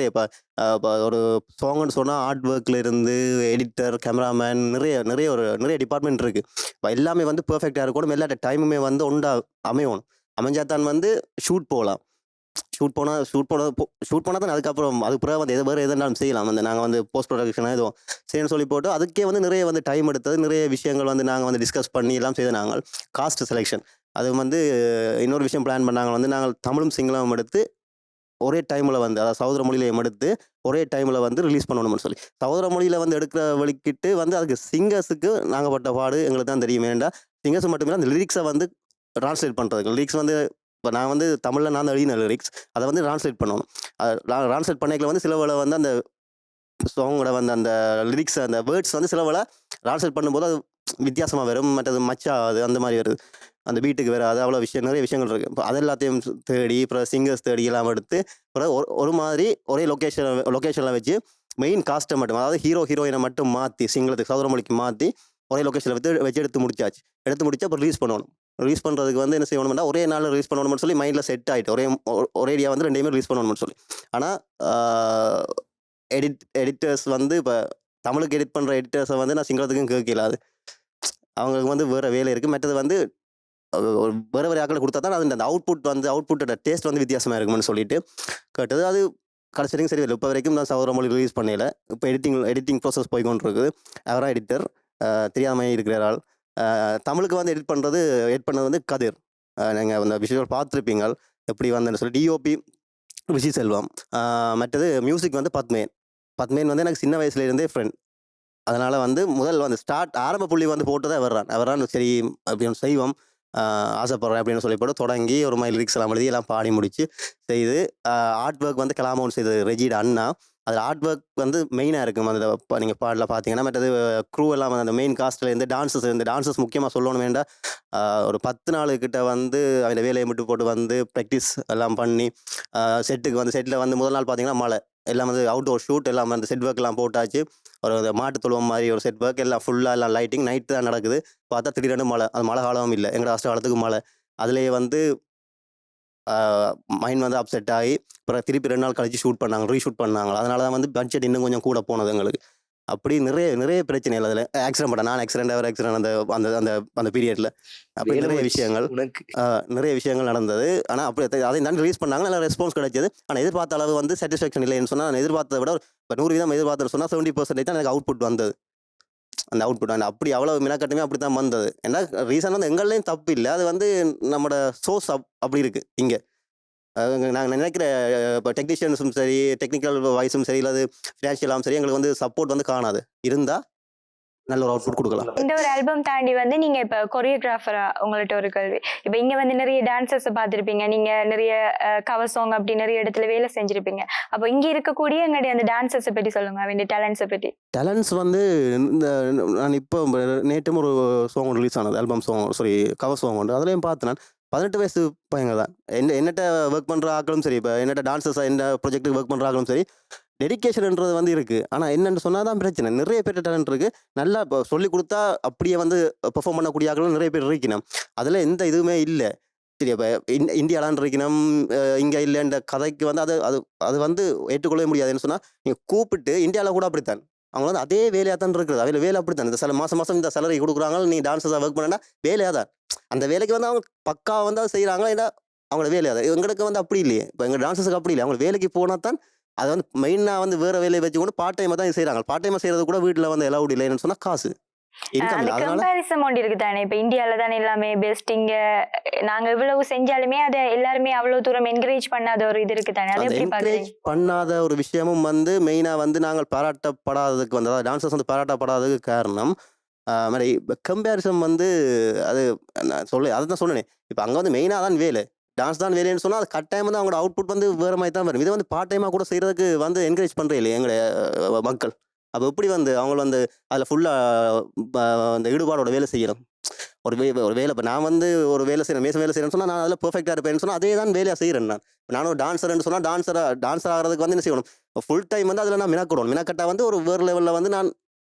இப்போ ஒரு சாங்குன்னு சொன்னால் ஆர்ட் ஒர்க்கில் இருந்து எடிட்டர், கேமராமேன், நிறைய டிபார்ட்மெண்ட் இருக்குது. இப்போ எல்லாமே வந்து பெர்ஃபெக்டாக இருக்கணும். எல்லா டைமுமே வந்து அமையணும். அமைஞ்சாதான் வந்து ஷூட் போகலாம். ஷூட் போனால் தான் அதுக்கப்புறம் அதுக்கு பிறகு வந்து வேறு எதுனாலும் செய்யலாம். வந்து நாங்கள் வந்து போஸ்ட் ப்ரொடக்ஷனாக எதுவும் செய்யணும்னு சொல்லி போட்டு அதுக்கே வந்து நிறைய வந்து டைம் எடுத்தது. நிறைய விஷயங்கள் வந்து நாங்கள் வந்து டிஸ்கஸ் பண்ணி எல்லாம் செய்து நாங்கள் காஸ்ட் செலெக்ஷன். அது வந்து இன்னொரு விஷயம் பிளான் பண்ணாங்க. வந்து நாங்கள் தமிழும் சிங்களமும் எடுத்து ஒரே டைமில் வந்து, அதாவது சகோதர மொழியிலையும் எடுத்து ஒரே டைமில் வந்து ரிலீஸ் பண்ணணும்னு சொல்லி, சகோதர மொழியில் வந்து எடுக்கிற வழிக்கிட்டு வந்து அதுக்கு சிங்கர்ஸுக்கு நாங்கள் பட்ட பாடு எங்களுக்கு தான் தெரியும். ஏன்டா சிங்கர்ஸ் மட்டும் இல்லை, அந்த லிரிக்ஸை வந்து ட்ரான்ஸ்லேட் பண்ணுறதுக்கு. லிரிக்ஸ் வந்து இப்போ நான் வந்து தமிழில் நான் எழுதின லிரிக்ஸ் அதை வந்து ட்ரான்ஸ்லேட் பண்ணணும். ட்ரான்ஸ்லேட் பண்ணிக்கல வந்து சில வேளை வந்து அந்த சாங்கோட வந்து அந்த லிரிக்ஸ், அந்த வேர்ட்ஸ் வந்து சில வேளை ட்ரான்ஸ்லேட் பண்ணும்போது அது வித்தியாசமாக வரும். மற்றது அது அந்த மாதிரி வருது. அந்த வீட்டுக்கு வேறு அது அவ்வளோ நிறைய விஷயங்கள் இருக்குது. இப்போ அது எல்லாத்தையும் தேடி அப்புறம் சிங்கர்ஸ் தேடி எல்லாம் எடுத்து அப்புறம் ஒரு மாதிரி ஒரே லொக்கேஷனில் வச்சு மெயின் காஸ்ட்டை மட்டும், அதாவது ஹீரோயினை மட்டும் மாற்றி சிங்களத்துக்கு சகோதர மொழிக்கு மாற்றி ஒரே லொக்கேஷனில் வச்சு எடுத்து முடிச்சு அப்புறம் ரிலீஸ் பண்ணணும். ரிலீஸ் பண்ணுறதுக்கு வந்து என்ன செய்யணும்னா, ஒரே நாளில் ரிலீஸ் பண்ணணும்னு சொல்லி மைண்டில் செட் ஆகிட்டு ஒரேடியாக வந்து 2மே ரிலீஸ் பண்ணணும்னு சொல்லி. ஆனால் எடிட்டர்ஸ் வந்து இப்போ தமிழுக்கு எடிட் பண்ணுற எடிட்டர்ஸை வந்து நான் சிங்களத்துக்கும் கேட்கலாது. அவங்களுக்கு வந்து வேறு வேலை இருக்குது. மற்றது வந்து வேறு ஆக்களை கொடுத்தா தான் அது அந்த அவுட்புட்டோட டேஸ்ட் வந்து வித்தியாசமாக இருக்கும்னு சொல்லிட்டு கேட்டது. அது கடைசி சரி இல்லை. இப்போ வரைக்கும் நான் சகோதர மொழி ரிலீஸ் பண்ணல. இப்போ எடிட்டிங் ப்ராசஸ் போய்கொண்டு இருக்குது. அவராக எடிட்டர் தெரியாமல் இருக்கிற ஆள். தமிழுக்கு வந்து எடிட் பண்ணது வந்து கதிர். நீங்கள் அந்த விஷயம் பார்த்துருப்பீங்க எப்படி வந்தேன்னு சொல்லி. டிஓபி ரிஷி செல்வம். மற்றது மியூசிக் வந்து பத்மேன் வந்து எனக்கு சின்ன வயசுலேருந்தே ஃப்ரெண்ட். அதனால் வந்து முதல் வந்து ஆரம்ப புள்ளி வந்து போட்டு தான் வர்றான் சரி அப்படின்னு செய்வோம் ஆசைப்படுறேன் அப்படின்னு சொல்லி போட்டு தொடங்கி ஒரு மாதிரி லிரிக்ஸ் எல்லாம் எழுதி எல்லாம் பாடி முடிச்சு செய்து ஆர்ட் ஒர்க் வந்து கலாமோன் செய்தது ரெஜிட் அண்ணா. அதில் ஆர்ட் ஒர்க் வந்து மெயினாக இருக்கும். அந்த நீங்கள் பாடல பார்த்தீங்கன்னா மற்றது க்ரூ எல்லாம் வந்து அந்த மெயின் காஸ்ட்டில் இருந்து டான்ஸஸ் முக்கியமாக சொல்லணும் வேண்டாம். ஒரு 10 நாளுக்கிட்ட வந்து அந்த வேலையை விட்டு போட்டு வந்து ப்ராக்டிஸ் எல்லாம் பண்ணி செட்டுக்கு வந்து செட்டில் வந்து முதல் நாள் பார்த்தீங்கன்னா மழை எல்லாம் வந்து அவுட்டோர் ஷூட் எல்லாம் அந்த செட் ஒர்க் எல்லாம் போட்டாச்சு. ஒரு மாட்டு தொழுவம் மாதிரி ஒரு செட் ஒர்க் எல்லாம் ஃபுல்லாக எல்லாம் லைட்டிங் நைட்டு தான் நடக்குது. பார்த்தா திடீர்னு மழை. அது மழை காலமும் இல்லை, எங்களோட கஷ்ட காலத்துக்கு மழை. அதுலேயே வந்து மைண்ட் வந்து அப்செட் ஆகி அப்புறம் திருப்பி 2 நாள் கழிச்சு ஷூட் பண்ணாங்க, ரீஷூட் பண்ணாங்க. அதனால தான் வந்து பட்ஜெட் இன்னும் கொஞ்சம் கூட போனது எங்களுக்கு. அப்படி நிறைய பிரச்சனைகள் அதில் ஆக்சிடென்ட் பண்ணேன் நான். ஆக்சிடென்ட் அந்த அந்த அந்த அந்த பீரியடில் அப்படி நிறைய விஷயங்கள் உனக்கு நிறைய விஷயங்கள் நடந்தது. ஆனால் அப்படி அதை தான் ரிலீஸ் பண்ணாங்க, நல்ல ரெஸ்பான்ஸ் கிடைச்சது. ஆனால் எதிர்பார்த்த அளவு வந்து சாட்டிஸ்ஃபேக்ஷன் இல்லைன்னு சொன்னால், நான் எதிர்பார்த்ததை விட இப்போ 100% எதிர்பார்த்து சொன்னால் 70% தான் எனக்கு அவுட்புட் வந்தது. அந்த அவுட்புட் அந்த அப்படி அவ்வளோ மினக்கட்டுமே அப்படி தான் வந்தது. ஏன்னா ரீசன் வந்து எங்கள்லேயும் தப்பு இல்லை, அது வந்து நம்மளோட சோர்ஸ் அப்படி இருக்குது இங்கே. நாங்கள் நினைக்கிற இப்போ டெக்னீஷியன்ஸும் சரி, டெக்னிக்கல் வாய்ஸும் சரி, இல்லை ஃபினான்ஷியலாகவும் சரி, எங்களுக்கு வந்து சப்போர்ட் வந்து காணாது. இருந்தால் நல்ல ஒரு அவுட்புட் கொடுக்கலாம். இந்த ஒரு ஆல்பம் தாண்டி வந்து நீங்க இப்ப கொரியோகிராஃபரா உங்கள்ட்ட ஒரு கேள்வி. இப்ப இங்க வந்து நிறைய டான்சர்ஸ் பார்த்திருப்பீங்க, நீங்க நிறைய கவர் சாங் அப்படி நிறைய இடத்துல வேலை செஞ்சிருப்பீங்க. அப்போ இங்க இருக்கக்கூடிய எங்களுடைய அந்த டான்சர்ஸை பற்றி சொல்லுங்க, அவங்களுடைய டேலண்ட்ஸை பற்றி. டேலண்ட்ஸ் வந்து இந்த நான் இப்போ நேற்றும் ஒரு சாங் ரிலீஸ் ஆனது, ஆல்பம் சாங் கவர் சாங் உண்டு. அதுலேயும் பார்த்து நான் 18 வயசு பையங்க தான். என்னட்ட ஒர்க் பண்ணுற ஆக்களும் சரி, இப்போ என்னட்ட டான்சர்ஸாக என்ன ப்ரொஜெக்ட்டுக்கு ஒர்க் பண்ணுற ஆக்களும் சரி, டெடிக்கேஷன்ன்றது வந்து இருக்குது. ஆனால் என்னென்னு சொன்னால் தான் பிரச்சனை. நிறைய பேர் டேலண்ட் இருக்குது, நல்லா இப்போ சொல்லி கொடுத்தா அப்படியே வந்து பெர்ஃபார்ம் பண்ணக்கூடிய ஆக்களும் நிறைய பேர் இருக்கணும். அதில் எந்த இதுவுமே இல்லை. சரி, இப்போ இந்தியாலான் இருக்கணும், இங்கே இல்லைன்ற கதைக்கு வந்து அது அது அது வந்து ஏற்றுக்கொள்ளவே முடியாதுன்னு சொன்னால், நீங்கள் கூப்பிட்டு இந்தியாவில் கூட அப்படித்தான் அவங்க வந்து அதே வேலையாக தான் இருக்குது. அவையில் வேலை அப்படித்தான். இந்த மாதம் இந்த சேலரி கொடுக்குறாங்க, நீ டான்ஸஸாக ஒர்க் பண்ணா வேலையாக தான். அந்த வேலைக்கு வந்து அவங்க பக்கா வந்து அதை செய்கிறாங்க. ஏன்னா அவங்களோட வேலையாக தான். எங்களுக்கு வந்து அப்படி இல்லையே. இப்போ எங்கள் டான்ஸஸுக்கு அப்படி இல்லை. அவங்க வேலைக்கு போனால் தான் அதை வந்து மெயினாக வந்து வேறு வேலையை வச்சுக்கொண்டு பார்ட் டைமாக தான் செய்கிறாங்க. பார்ட் டைமாக செய்கிறது கூட வீட்டில் வந்து அலவுட் இல்லைன்னு சொன்னால் காசு இன்கம் அந்த இல்லை. அதனால கம்பேரிசன் ஒன்று இருக்கு தானே. இப்ப இந்தியால தானே எல்லாமே பெஸ்ட். இங்க நாங்க இவ்வளவு செஞ்சாலுமே அதை எல்லாருமே அவ்வளவு தூரம் என்கரேஜ் பண்ணாத ஒரு இது இருக்கு தானே. அதை அந்த எப்படி என்கரேஜ் பாக்குறீங்க? பண்ணாத ஒரு விஷயமும் வந்து மெயினாக வந்து நாங்கள் பாராட்டப்படாததுக்கு வந்து, அதாவது டான்சர்ஸ் வந்து பாராட்டப்படாததுக்கு காரணம் மாதிரி கம்பேரிசன் வந்து அது நான் அதை தான் சொன்னேன். இப்போ அங்கே வந்து மெயினாக தான் வேலை, டான்ஸ் தான் வேலைன்னு சொன்னால் அது கட்டாயம் வந்து அவங்களோட அவுட்புட் வந்து வேறு மாதிரி தான் வரும். இதை வந்து பார்ட் டைமாக கூட செய்கிறதுக்கு வந்து என்கரேஜ் பண்ணுறே இல்லை எங்களுடைய மக்கள். அப்போ எப்படி வந்து அவங்க வந்து அதில் ஃபுல்லாக அந்த ஈடுபாடோட வேலை செய்யணும். ஒரு வேலை இப்போ நான் வந்து ஒரு வேலை செய்கிறேன், வேலை செய்கிறேன்னு சொன்னால் நான் அதில் பெர்ஃபெக்டாக இருப்பேன்னு சொன்னால் அதே தான் வேலையாக செய்கிறேன். நான் ஒரு டான்ஸர்ன்னு சொன்னால் டான்ஸர் ஆகிறதுக்கு வந்து என்ன செய்யணும், ஃபுல் டைம் வந்து அதில் நான் மினக்கட்டாக வந்து ஒரு வேறு லெவலில் வந்து நான்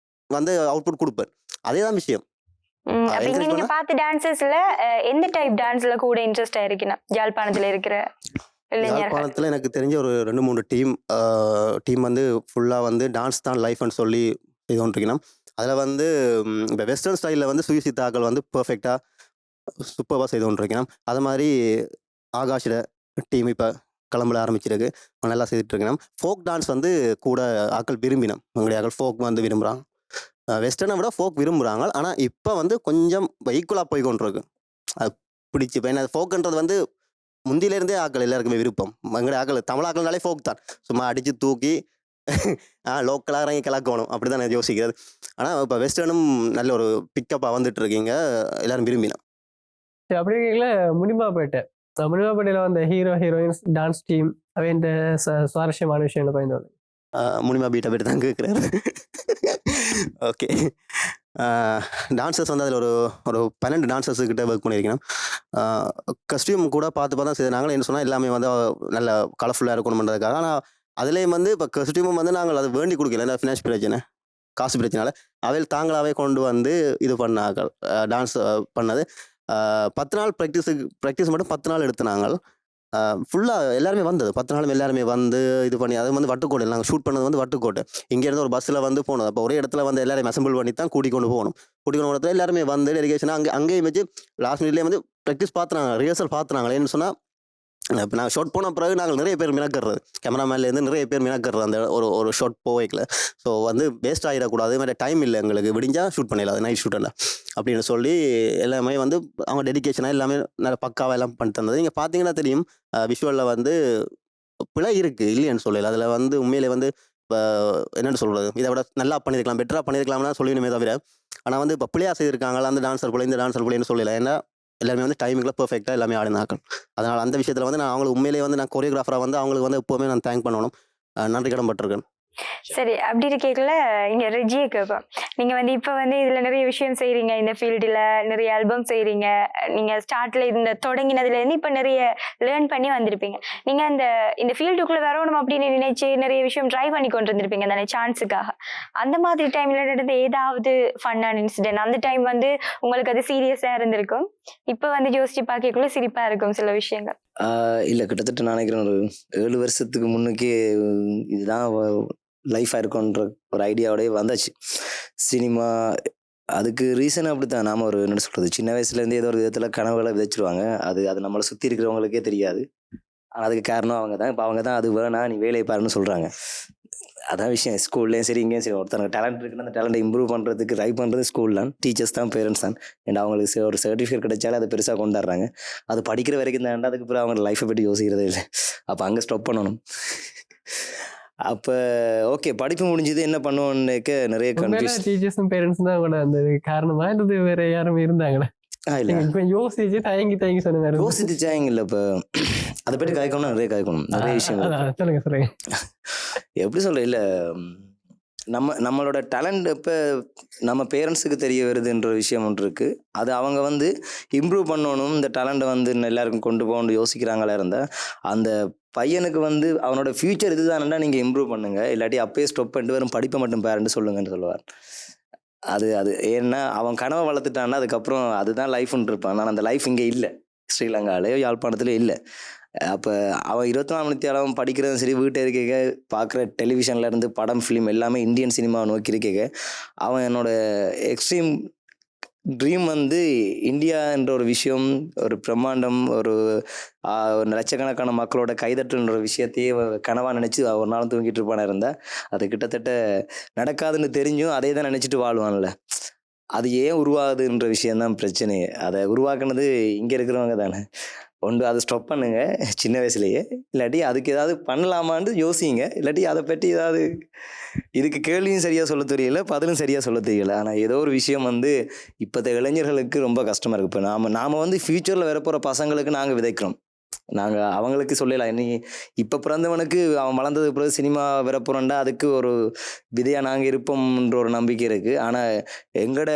வந்து அவுட்புட் கொடுப்பேன். அதே தான் விஷயம். அப்ப இங்க நீங்க பார்த்த டான்சஸ்ல எந்த டைப் டான்ஸ்ல கூட இன்ட்ரெஸ்டா இருக்கீங்க? யாழ்ப்பாணத்துல இருக்கிற இளைஞர்கள். யாழ்ப்பாணத்தில் எனக்கு தெரிஞ்ச ஒரு 2-3 டீம் வந்து ஃபுல்லாக வந்து டான்ஸ் தான் லைஃப்னு சொல்லி இது ஒன்றிக்கணும். அதில் வந்து இப்போ வெஸ்டர்ன் ஸ்டைலில் வந்து சுயசித்தாக்கள் வந்து பர்ஃபெக்டாக சூப்பராக செய்து கொண்டிருக்கணும். அது மாதிரி ஆகாஷோட டீம் இப்போ கிளம்பல ஆரம்பிச்சிருக்கு, நல்லா செய்துட்ருக்கணும். ஃபோக் டான்ஸ் வந்து கூட ஆக்கள் விரும்பினோம். எங்களுடைய ஆக்கள் ஃபோக் வந்து விரும்புகிறாங்க, வெஸ்டர்னை விட ஃபோக் விரும்புகிறாங்க. ஆனால் இப்போ வந்து கொஞ்சம் ஈக்குவலாக போய் கொண்டிருக்கு. அது பிடிச்சி இப்போ என்ன ஃபோக்குன்றது வந்து முந்தியிலேருந்தே ஆக்கள் எல்லாருக்குமே விருப்பம். எங்களுடைய ஆக்கள் தமிழ் ஆக்கள்னாலே ஃபோக் தான், சும்மா அடித்து தூக்கி லோக்கலாக இறங்கி கிளக்கணும், அப்படி தான் நான் யோசிக்கிறது. ஆனால் இப்போ வெஸ்டர்னும் நல்ல ஒரு பிக்கப்பாக வந்துட்டு இருக்கீங்க, எல்லாரும் விரும்பினோம். சரி, அப்படி இருக்கீங்களா முனிமாப்பேட்டையில் வந்த ஹீரோயின்ஸ் டான்ஸ் டீம் அவை இந்த சுவாரஸ்யமான விஷயங்களை பயந்து முனிமா பீட்டை போய்ட்டு தான் கேட்குறாரு. ஓகே, டான்சர்ஸ் வந்து அதில் ஒரு 12 டான்சர்ஸுக்கிட்ட ஒர்க் பண்ணியிருக்கணும். கஸ்டியூம் கூட பார்த்து தான் செய்தாங்க. என்ன சொன்னால் எல்லாமே வந்து நல்ல கலர்ஃபுல்லாக இருக்கணுன்றதுக்காக. ஆனால் அதுலேயும் வந்து இப்போ கஸ்டியூமும் வந்து நாங்கள் அதை வேண்டி கொடுக்கல, இந்த ஃபினான்ஸ் பிரச்சனை, காசு பிரச்சனால அவையில் தாங்களாகவே கொண்டு வந்து இது பண்ணாங்க. டான்ஸ் பண்ணது 10 நாள் ப்ராக்டிஸ் மட்டும் 10 நாள் எடுத்து நாங்கள் ஃபுல்லாக எல்லாருமே வந்தது. 10 நாளும் எல்லாருமே வந்து இது பண்ணி, அது வந்து வட்டுக்கோட்டை, நாங்கள் ஷூட் பண்ணது வந்து வட்டுக்கோட்டை. இங்கேருந்து ஒரு பஸ்ஸில் வந்து போனது. அப்போ ஒரே இடத்துல வந்து எல்லாரையும் அசம்பிள் பண்ணி தான் கூட்டிக்கொண்டு போகணும். இடத்துல எல்லாருமே வந்து டெடிகேஷனாக அங்கேயும் வச்சு லாஸ்ட் மினிட்லேயே வந்து ப்ராக்டிஸ் பார்த்துனாங்க, ரிஹர்சல் பார்த்துனாங்க. ஏன்னு சொன்னால் இப்போ நாங்கள் ஷார்ட் போன பிறகு நாங்கள் நிறைய பேர் மினக்கிறது, கேமராமேன்லேருந்து நிறைய பேர் மினக்கிறது அந்த ஒரு ஷார்ட் போவைக்கல. ஸோ வந்து வேஸ்ட் ஆகிடக்கூடாது, இது மாதிரி டைம் இல்லை எங்களுக்கு, விடிஞ்சால் ஷூட் பண்ணிடலாம், நைட் ஷூட்டில் அப்படின்னு சொல்லி எல்லாமே வந்து அவங்க டெடிக்கேஷனாக எல்லாமே நல்ல பக்காவாக எல்லாம் பண்ணிட்டு இருந்தது. நீங்கள் பார்த்தீங்கன்னா தெரியும், விஷுவலில் வந்து பிழை இருக்குது, இல்லைன்னு சொல்லல. அதில் வந்து உண்மையிலே வந்து இப்போ என்னென்னு சொல்கிறது, இதை விட நல்லா பண்ணியிருக்கலாம், பெட்டராக பண்ணியிருக்கலாம்னா சொல்லணுமே தவிர, ஆனால் வந்து இப்போ பிள்ளையாக செய்திருக்காங்களா அந்த டான்ஸர் போல இந்த டான்ஸர் போலன்னு சொல்லலை. ஏன்னா எல்லாருமே வந்து டைமிங்கில் பர்ஃபெக்டாக எல்லாமே ஆடினாக்கள். அதனால் அந்த விஷயத்தில் வந்து நான் அவங்களுக்கு உண்மையிலேயே வந்து நான் கொரியோகிராஃபராக வந்து அவங்களுக்கு வந்து எப்போவுமே நான் தேங்க் பண்ணணும், நன்றி கடன் பட்டிருக்கேன். சரி, அப்படி இருக்கேக்குள்ள இங்க ரெஜியை கேட்போம். நீங்க வந்து இப்ப வந்து இதுல நிறைய விஷயம் செய்றீங்க, இந்த ஃபீல்டுல நிறைய ஆல்பம் செய்றீங்க. நீங்க ஸ்டார்ட்ல இந்த தொடங்கினதுல இருந்து இப்ப நிறைய லேர்ன் பண்ணி வந்திருப்பீங்க. நீங்க இந்த ஃபீல்டுக்குள்ள வரணும் அப்படின்னு நினைச்சு நிறைய விஷயம் ட்ரை பண்ணி கொண்டு இருந்திருப்பீங்க தானே சான்ஸுக்காக. அந்த மாதிரி டைம்ல நடந்த ஏதாவது ஃபன்னான இன்சிடென்ட், அந்த டைம் வந்து உங்களுக்கு அது சீரியஸா இருந்திருக்கும், இப்ப வந்து யோசிச்சு பார்க்கக்குள்ள சிரிப்பா இருக்கும் சில விஷயங்கள். இல்லை, கிட்டத்தட்ட நான் நினைக்கிறேன் ஒரு 7 வருஷத்துக்கு முன்னுக்கே இதுதான் லைஃபாக இருக்குன்ற ஒரு ஐடியாவோடய வந்தாச்சு சினிமா. அதுக்கு ரீசன் அப்படித்தான். நாம ஒரு என்ன சொல்கிறது, சின்ன வயசுலேருந்து ஏதோ ஒரு விதத்தில் கனவுகளை விதைச்சிருவாங்க. அது நம்மளை சுற்றி இருக்கிறவங்களுக்கே தெரியாது. ஆனால் அதுக்கு காரணம் அவங்க தான். இப்போ அவங்க தான் அது வேணாம், நீ வேலையை பாருன்னு சொல்கிறாங்க. அதான் விஷயம். ஸ்கூல்லேயும் சரி, இங்கேயும் சரி, ஒருத்தருக்கு டேலண்ட் இருக்குன்னு அந்த டேலண்ட்டை இம்ப்ரூவ் பண்ணுறதுக்கு ட்ரை பண்ணுறது ஸ்கூல் தான், டீச்சர்ஸ் தான், பேரண்ட்ஸ் தான். அண்ட் அவங்களுக்கு ஒரு சர்டிஃபிகேட் கிடைச்சாலே அதை பெருசாக கொண்டாடுறாங்க. அது படிக்கிற வரைக்கும் தான். அதுக்கு பிறகு அவங்க லைஃப்பை பற்றி யோசிக்கிறதே இல்லை. அப்போ அங்கே ஸ்டாப் பண்ணணும். அப்போ ஓகே, படிப்பு முடிஞ்சது, என்ன பண்ணுவோன்னுக்க நிறைய கன்ஃபியூஸ். டீச்சர்ஸும் பேரண்ட்ஸும் தான் கூட அந்த காரணமா இருந்தது, வேற யாரும் இருந்தாங்களா? இல்லை, இப்ப யோசிச்சு தயங்கி சொன்ன யோசிச்சாங்க இல்லை. இப்போ அதை பற்றி காய்க்கணும், நிறைய காய்க்கணும், நிறைய விஷயம். சொல்லுங்க சொல்லுங்க. எப்படி சொல்கிறேன், இல்லை நம்மளோட டேலண்ட் இப்போ நம்ம பேரண்ட்ஸுக்கு தெரிய வருதுன்ற விஷயம் ஒன்று இருக்குது. அது அவங்க வந்து இம்ப்ரூவ் பண்ணணும், இந்த டேலண்ட்டை வந்து எல்லாருக்கும் கொண்டு போகணும்னு யோசிக்கிறாங்களா இருந்தால், அந்த பையனுக்கு வந்து அவனோட ஃப்யூச்சர் இதுதானண்டா, நீங்கள் இம்ப்ரூவ் பண்ணுங்கள், இல்லாட்டி அப்பயே ஸ்டாப் பண்ணிட்டு வெறும் படிப்பை மட்டும் பேரண்ட்டு சொல்லுங்கன்னு சொல்லுவார். அது ஏன்னா அவன் கனவை வளர்த்துட்டான்னா அதுக்கப்புறம் அதுதான் லைஃப்னு இருப்பான். ஆனால் அந்த லைஃப் இங்கே இல்லை, ஸ்ரீலங்காலேயோ யாழ்ப்பாணத்துலேயோ இல்லை. அப்போ அவன் 24 மணி நேரம் படிக்கிறதும் சரி, வீட்டை இருக்க பார்க்குற டெலிவிஷன்லேருந்து படம், ஃபிலிம் எல்லாமே இந்தியன் சினிமாவை நோக்கி இருக்க, அவன் என்னோட எக்ஸ்ட்ரீம் ட்ரீம் வந்து இந்தியா என்ற ஒரு விஷயம், ஒரு பிரம்மாண்டம், ஒரு லட்சக்கணக்கான மக்களோட கைதட்டுன்ற ஒரு விஷயத்தையே கனவாக நினச்சி ஒரு நாளும் தூங்கிட்டு இருப்பான இருந்தால், அது கிட்டத்தட்ட நடக்காதுன்னு தெரிஞ்சும் அதே தான் நினச்சிட்டு வாழ்வான்ல. அது ஏன் உருவாகுதுன்ற விஷயந்தான் பிரச்சனையே. அதை உருவாக்குனது இங்கே இருக்கிறவங்க தானே. ஒன்று அதை ஸ்டாப் பண்ணுங்க சின்ன வயசுலேயே, இல்லாட்டி அதுக்கு ஏதாவது பண்ணலாமான்னு யோசிங்க, இல்லாட்டி அதை பற்றி ஏதாவது. இதுக்கு கேள்வியும் சரியாக சொல்ல தெரியல, பதிலும் சரியாக சொல்ல தெரியல. ஆனால் ஏதோ ஒரு விஷயம் வந்து இப்போத்த இளைஞர்களுக்கு ரொம்ப கஷ்டமாக இருக்குது. இப்போ நாம் வந்து ஃப்யூச்சரில் வரப்போகிற பசங்களுக்கு நாங்கள் விதைக்கிறோம். நாங்கள் அவங்களுக்கு சொல்லலாம், இன்னைக்கு இப்போ பிறந்தவனுக்கு அவன் வளர்ந்தது பிறகு சினிமா வரப்போகிறோண்டா அதுக்கு ஒரு விதையாக நாங்கள் இருப்போம்ன்ற ஒரு நம்பிக்கை இருக்குது. ஆனால் எங்களோட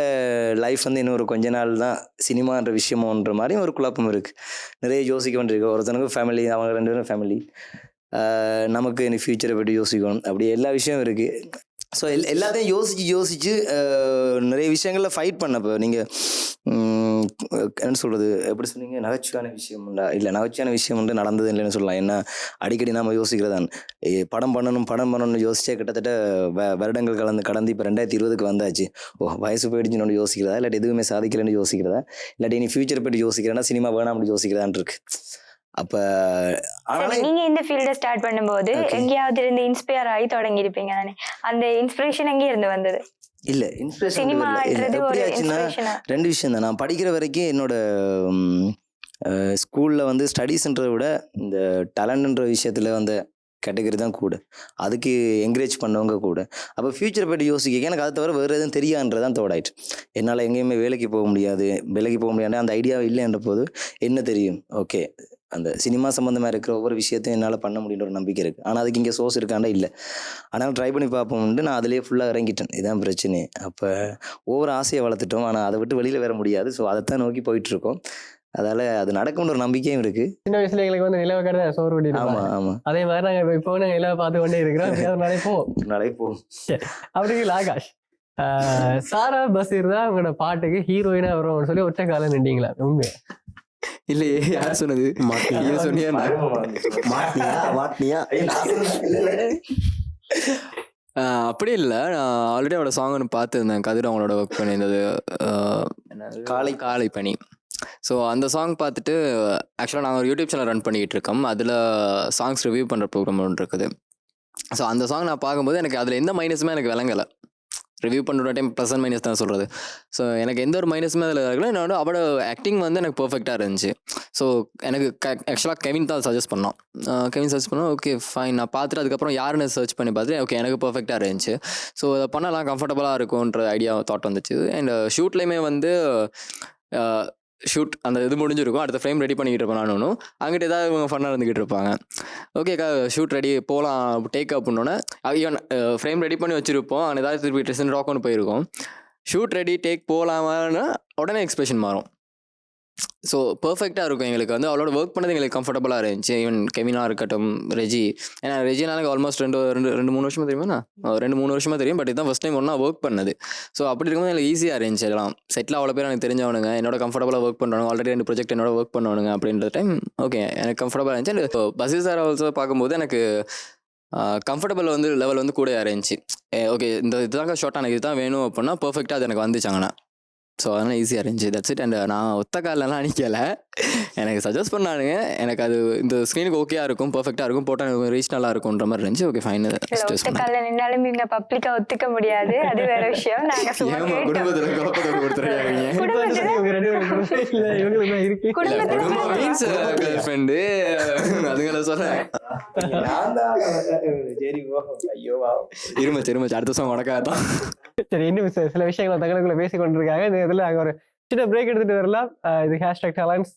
லைஃப் வந்து இன்னும் ஒரு கொஞ்ச நாள் தான் சினிமான்ற விஷயமோன்ற மாதிரி ஒரு குழப்பம் இருக்குது. நிறைய யோசிக்க வேண்டியிருக்கு. ஒருத்தனுக்கு ஃபேமிலி, அவங்க 2 பேரும் ஃபேமிலி, நமக்கு இனி ஃப்யூச்சரை பற்றி யோசிக்கணும், அப்படி எல்லா விஷயம் இருக்குது. ஸோ எல்லாத்தையும் யோசித்து நிறைய விஷயங்களில் ஃபைட் பண்ணப்போ நீங்கள் என்ன சொல்கிறது, எப்படி சொன்னீங்க, நகைச்சுவையான விஷயம் உண்டா? இல்லை, நகைச்சுவையான விஷயம் உண்டு நடந்தது இல்லைன்னு சொல்லலாம். என்ன அடிக்கடி நாம் யோசிக்கிறதான் படம் பண்ணணும்னு யோசிச்சா கிட்டத்தட்ட வருடங்கள் கடந்து இப்போ 2020க்கு வந்தாச்சு. வயசு போயிடுச்சுன்னு யோசிக்கிறதா, இல்லாட்டி எதுவுமே சாதிக்கலன்னு யோசிக்கிறதா, இல்லாட்டி நீ ஃபியூச்சரை பற்றி யோசிக்கிறேன்னா சினிமா வேணாம்னு யோசிக்கிறதான் இருக்கு. அப்போ நீங்க இந்த ஃபீல்டை ஸ்டார்ட் பண்ணும்போது எங்கேயாவது இருந்து இன்ஸ்பயர் ஆகி தொடங்கி இருப்பீங்க தானே? அந்த இன்ஸ்பிரேஷன் எங்கே இருந்து வந்தது? இல்லை, இன்ஸ்பிரேஷன் எப்படி ஆச்சுன்னா 2 விஷயம் தான். நான் படிக்கிற வரைக்கும் என்னோட ஸ்கூலில் வந்து ஸ்டடீஸ்ன்றதை விட இந்த டேலண்ட்ன்ற விஷயத்தில் வந்த கேட்டகரி தான் கூட, அதுக்கு என்கரேஜ் பண்ணவங்க கூட. அப்போ ஃப்யூச்சரை பற்றி யோசிக்க எனக்கு அதை தவிர வேறு எதுவும் தெரியாதுன்றதான் தோடாயிட்டு. என்னால் எங்கேயுமே வேலைக்கு போக முடியாது அந்த ஐடியா இல்லைன்ற போது என்ன தெரியும், ஓகே அந்த சினிமா சம்மந்தமாக இருக்கிற ஒவ்வொரு விஷயத்தையும் என்னால் பண்ண முடியுன்ற ஒரு நம்பிக்கை இருக்குது. ஆனால் அதுக்கு இங்கே சோர்ஸ் இருக்காண்டா இல்லை. ஆனால் ட்ரை பண்ணி பார்ப்போம்ட்டு நான் அதிலே ஃபுல்லாக இறங்கிட்டேன். இதுதான் பிரச்சனை. அப்போ ஒவ்வொரு ஆசையை வளர்த்துட்டோம், ஆனால் அதை விட்டு வெளியில் வர முடியாது. ஸோ அதைத்தான் நோக்கி போயிட்டுருக்கோம். அதால அது நடக்கும்னு ஒரு நம்பிக்கையும் இருக்கு. சின்ன வயசுல எங்களுக்கு வந்து நிலவை கடை சோறு ஓடி. ஆமா ஆமா, அதே மாதிரி நாங்க இப்போ நாங்க நிலவை பார்த்து கொண்டே இருக்கிறோம். நடப்போம். அப்படி இல்லை ஆகாஷ், சாரா பசீர் தான் உங்களோட பாட்டுக்கு ஹீரோயினா வரும்னு சொல்லி ஒற்றை காலம் நின்றீங்களா? உண்மையா? இல்லையே, யார் சொன்னது? அப்படி இல்லை, நான் ஆல்ரெடி அவளோட சாங் ஒன்று பார்த்துருந்தேன். கதிர் அவங்களோட ஒர்க் பண்ணியிருந்தது, காலை பனி. ஸோ அந்த சாங் பார்த்துட்டு ஆக்சுவலாக நாங்கள் ஒரு யூடியூப் சேனல் ரன் பண்ணிக்கிட்டு இருக்கோம். அதில் சாங்ஸ் ரிவ்யூ பண்ணுற ப்ரோக்ராம் ஒன்று இருக்குது. ஸோ அந்த சாங் நான் பார்க்கும்போது எனக்கு அதில் எந்த மைனஸுமே எனக்கு விளங்கலை. ரிவ்யூ பண்ணுற டைம் ப்ளஸ் அண்ட் மைனஸ் தான் சொல்கிறது. ஸோ எனக்கு எந்த ஒரு மைனஸுமே அதில் இருக்கல. என்னோட அவளோட ஆக்டிங் வந்து எனக்கு பர்ஃபெக்டாக இருந்துச்சு. ஸோ எனக்கு ஆக்சுவலாக கெவின் தான் சஜஸ்ட் பண்ணோம். கெவின் சஜஸ்ட் பண்ணோம், ஓகே ஃபைன். நான் பார்த்துட்டு அதுக்கப்புறம் யாருன்னு சர்ச் பண்ணி பார்த்துட்டு ஓகே எனக்கு பர்ஃபெக்டாக இருந்துச்சு. ஸோ அதை பண்ணலாம், கம்ஃபர்டபுளாக இருக்கும்ன்ற ஐடியா தாட் வந்துச்சு. அண்ட் ஷூட்லேயுமே வந்து ஷூட் அந்த இது முடிஞ்சிருக்கும், அடுத்த ஃப்ரேம் ரெடி பண்ணிக்கிட்டு இருப்பேன் நான் ஒன்றும், அங்கிட்ட ஏதாவது இவங்க ஃபன்னாக இருந்துக்கிட்டு இருப்பாங்க. ஓகேக்கா ஷூட் ரெடி போகலாம் டேக் அப்படின்னோடனே ஈவன் ஃப்ரேம் ரெடி பண்ணி வச்சுருப்போம், அங்கே ஏதாவது திருப்பி ட்ரெஸ் ராக் ஒன்று போயிருக்கோம், ஷூட் ரெடி டேக் போகலாமான்னு உடனே எக்ஸ்பிரஷன் மாறும். ஸோ பர்ஃபெக்டாக இருக்கும். எங்களுக்கு வந்து அவளோட ஒர்க் பண்ணது எங்களுக்கு கம்ஃபர்டபுளாக இருந்துச்சு. ஈவன் கெவினா இருக்கட்டும், ரெஜி, ஏன்னா ரெஜினால ஆல்மோஸ்ட் ரெண்டு மூணு வருஷமாக தெரியுமா, 2-3 வருஷமாக தெரியும். பட் இதுதான் ஃபஸ்ட் டைம் ஒன்றா ஒர்க் பண்ணது. ஸோ அப்படி இருக்கும்போது எனக்கு ஈஸியாக இருந்துச்சு. எல்லாம் செட்டில் அவ்வளோ பேர் எனக்கு தெரிஞ்சவனுங்க, என்னோட கம்ஃபர்டபுளாக ஒர்க் பண்ணுவாங்க, ஆல்ரெடி 2 ப்ராஜெக்ட் என்னோட ஒர்க் பண்ணுவானுங்க. அப்படின்ற டைம் ஓகே எனக்கு கம்ஃபர்டபுளாக இருந்துச்சு. அண்ட் பசீர் சார் ஆல்சோ பார்க்கும்போது எனக்கு கம்ஃபர்டபுள் வந்து லெவல் வந்து கூட இருந்துச்சு. ஓகே இந்த இதுதாங்க ஷார்ட்டாக எனக்கு இதுதான் வேணும் அப்படின்னா பர்ஃபெக்டாக அது எனக்கு வந்துச்சாங்கண்ணா. ஸோ அதனால் ஈஸியாக இருந்துச்சு. That's it. அண்ட் நான் ஒத்த காலெலாம் அடிக்கலை, எனக்கு சஜஸ்ட் பண்ணானுங்க. எனக்கு அது இந்த ஸ்க்ரீனுக்கு ஓகேயா இருக்கும், பர்ஃபெக்டாக இருக்கும், போட்டால் ரீச் நல்லா இருக்கும்ன்ற மாதிரி இருந்துச்சு. Okay fine. ஒத்த காலில் நின்னாலும் இவங்க பப்ளிக்கா ஒத்துக்க முடியாது, அது வேற விஷயம். நாங்க சும்மா ஏமா கேட்டோம். குடும்பத்தில் குழப்பத்தோடு கொடுத்துருக்காங்க. குடும்பம் மீன்ஸ் கேர்ள் ஃப்ரெண்டு அதுங்களை சொல்கிறேன். இருமச்சு அடுத்த வருஷம் உனக்காக தான். சரி, இன்னும் சில விஷயங்களை தங்களுக்குள்ள பேசிக் கொண்டிருக்காங்க. இந்த இதுல அங்க ஒரு சின்ன பிரேக் எடுத்துட்டு வரலாம். இது #talents.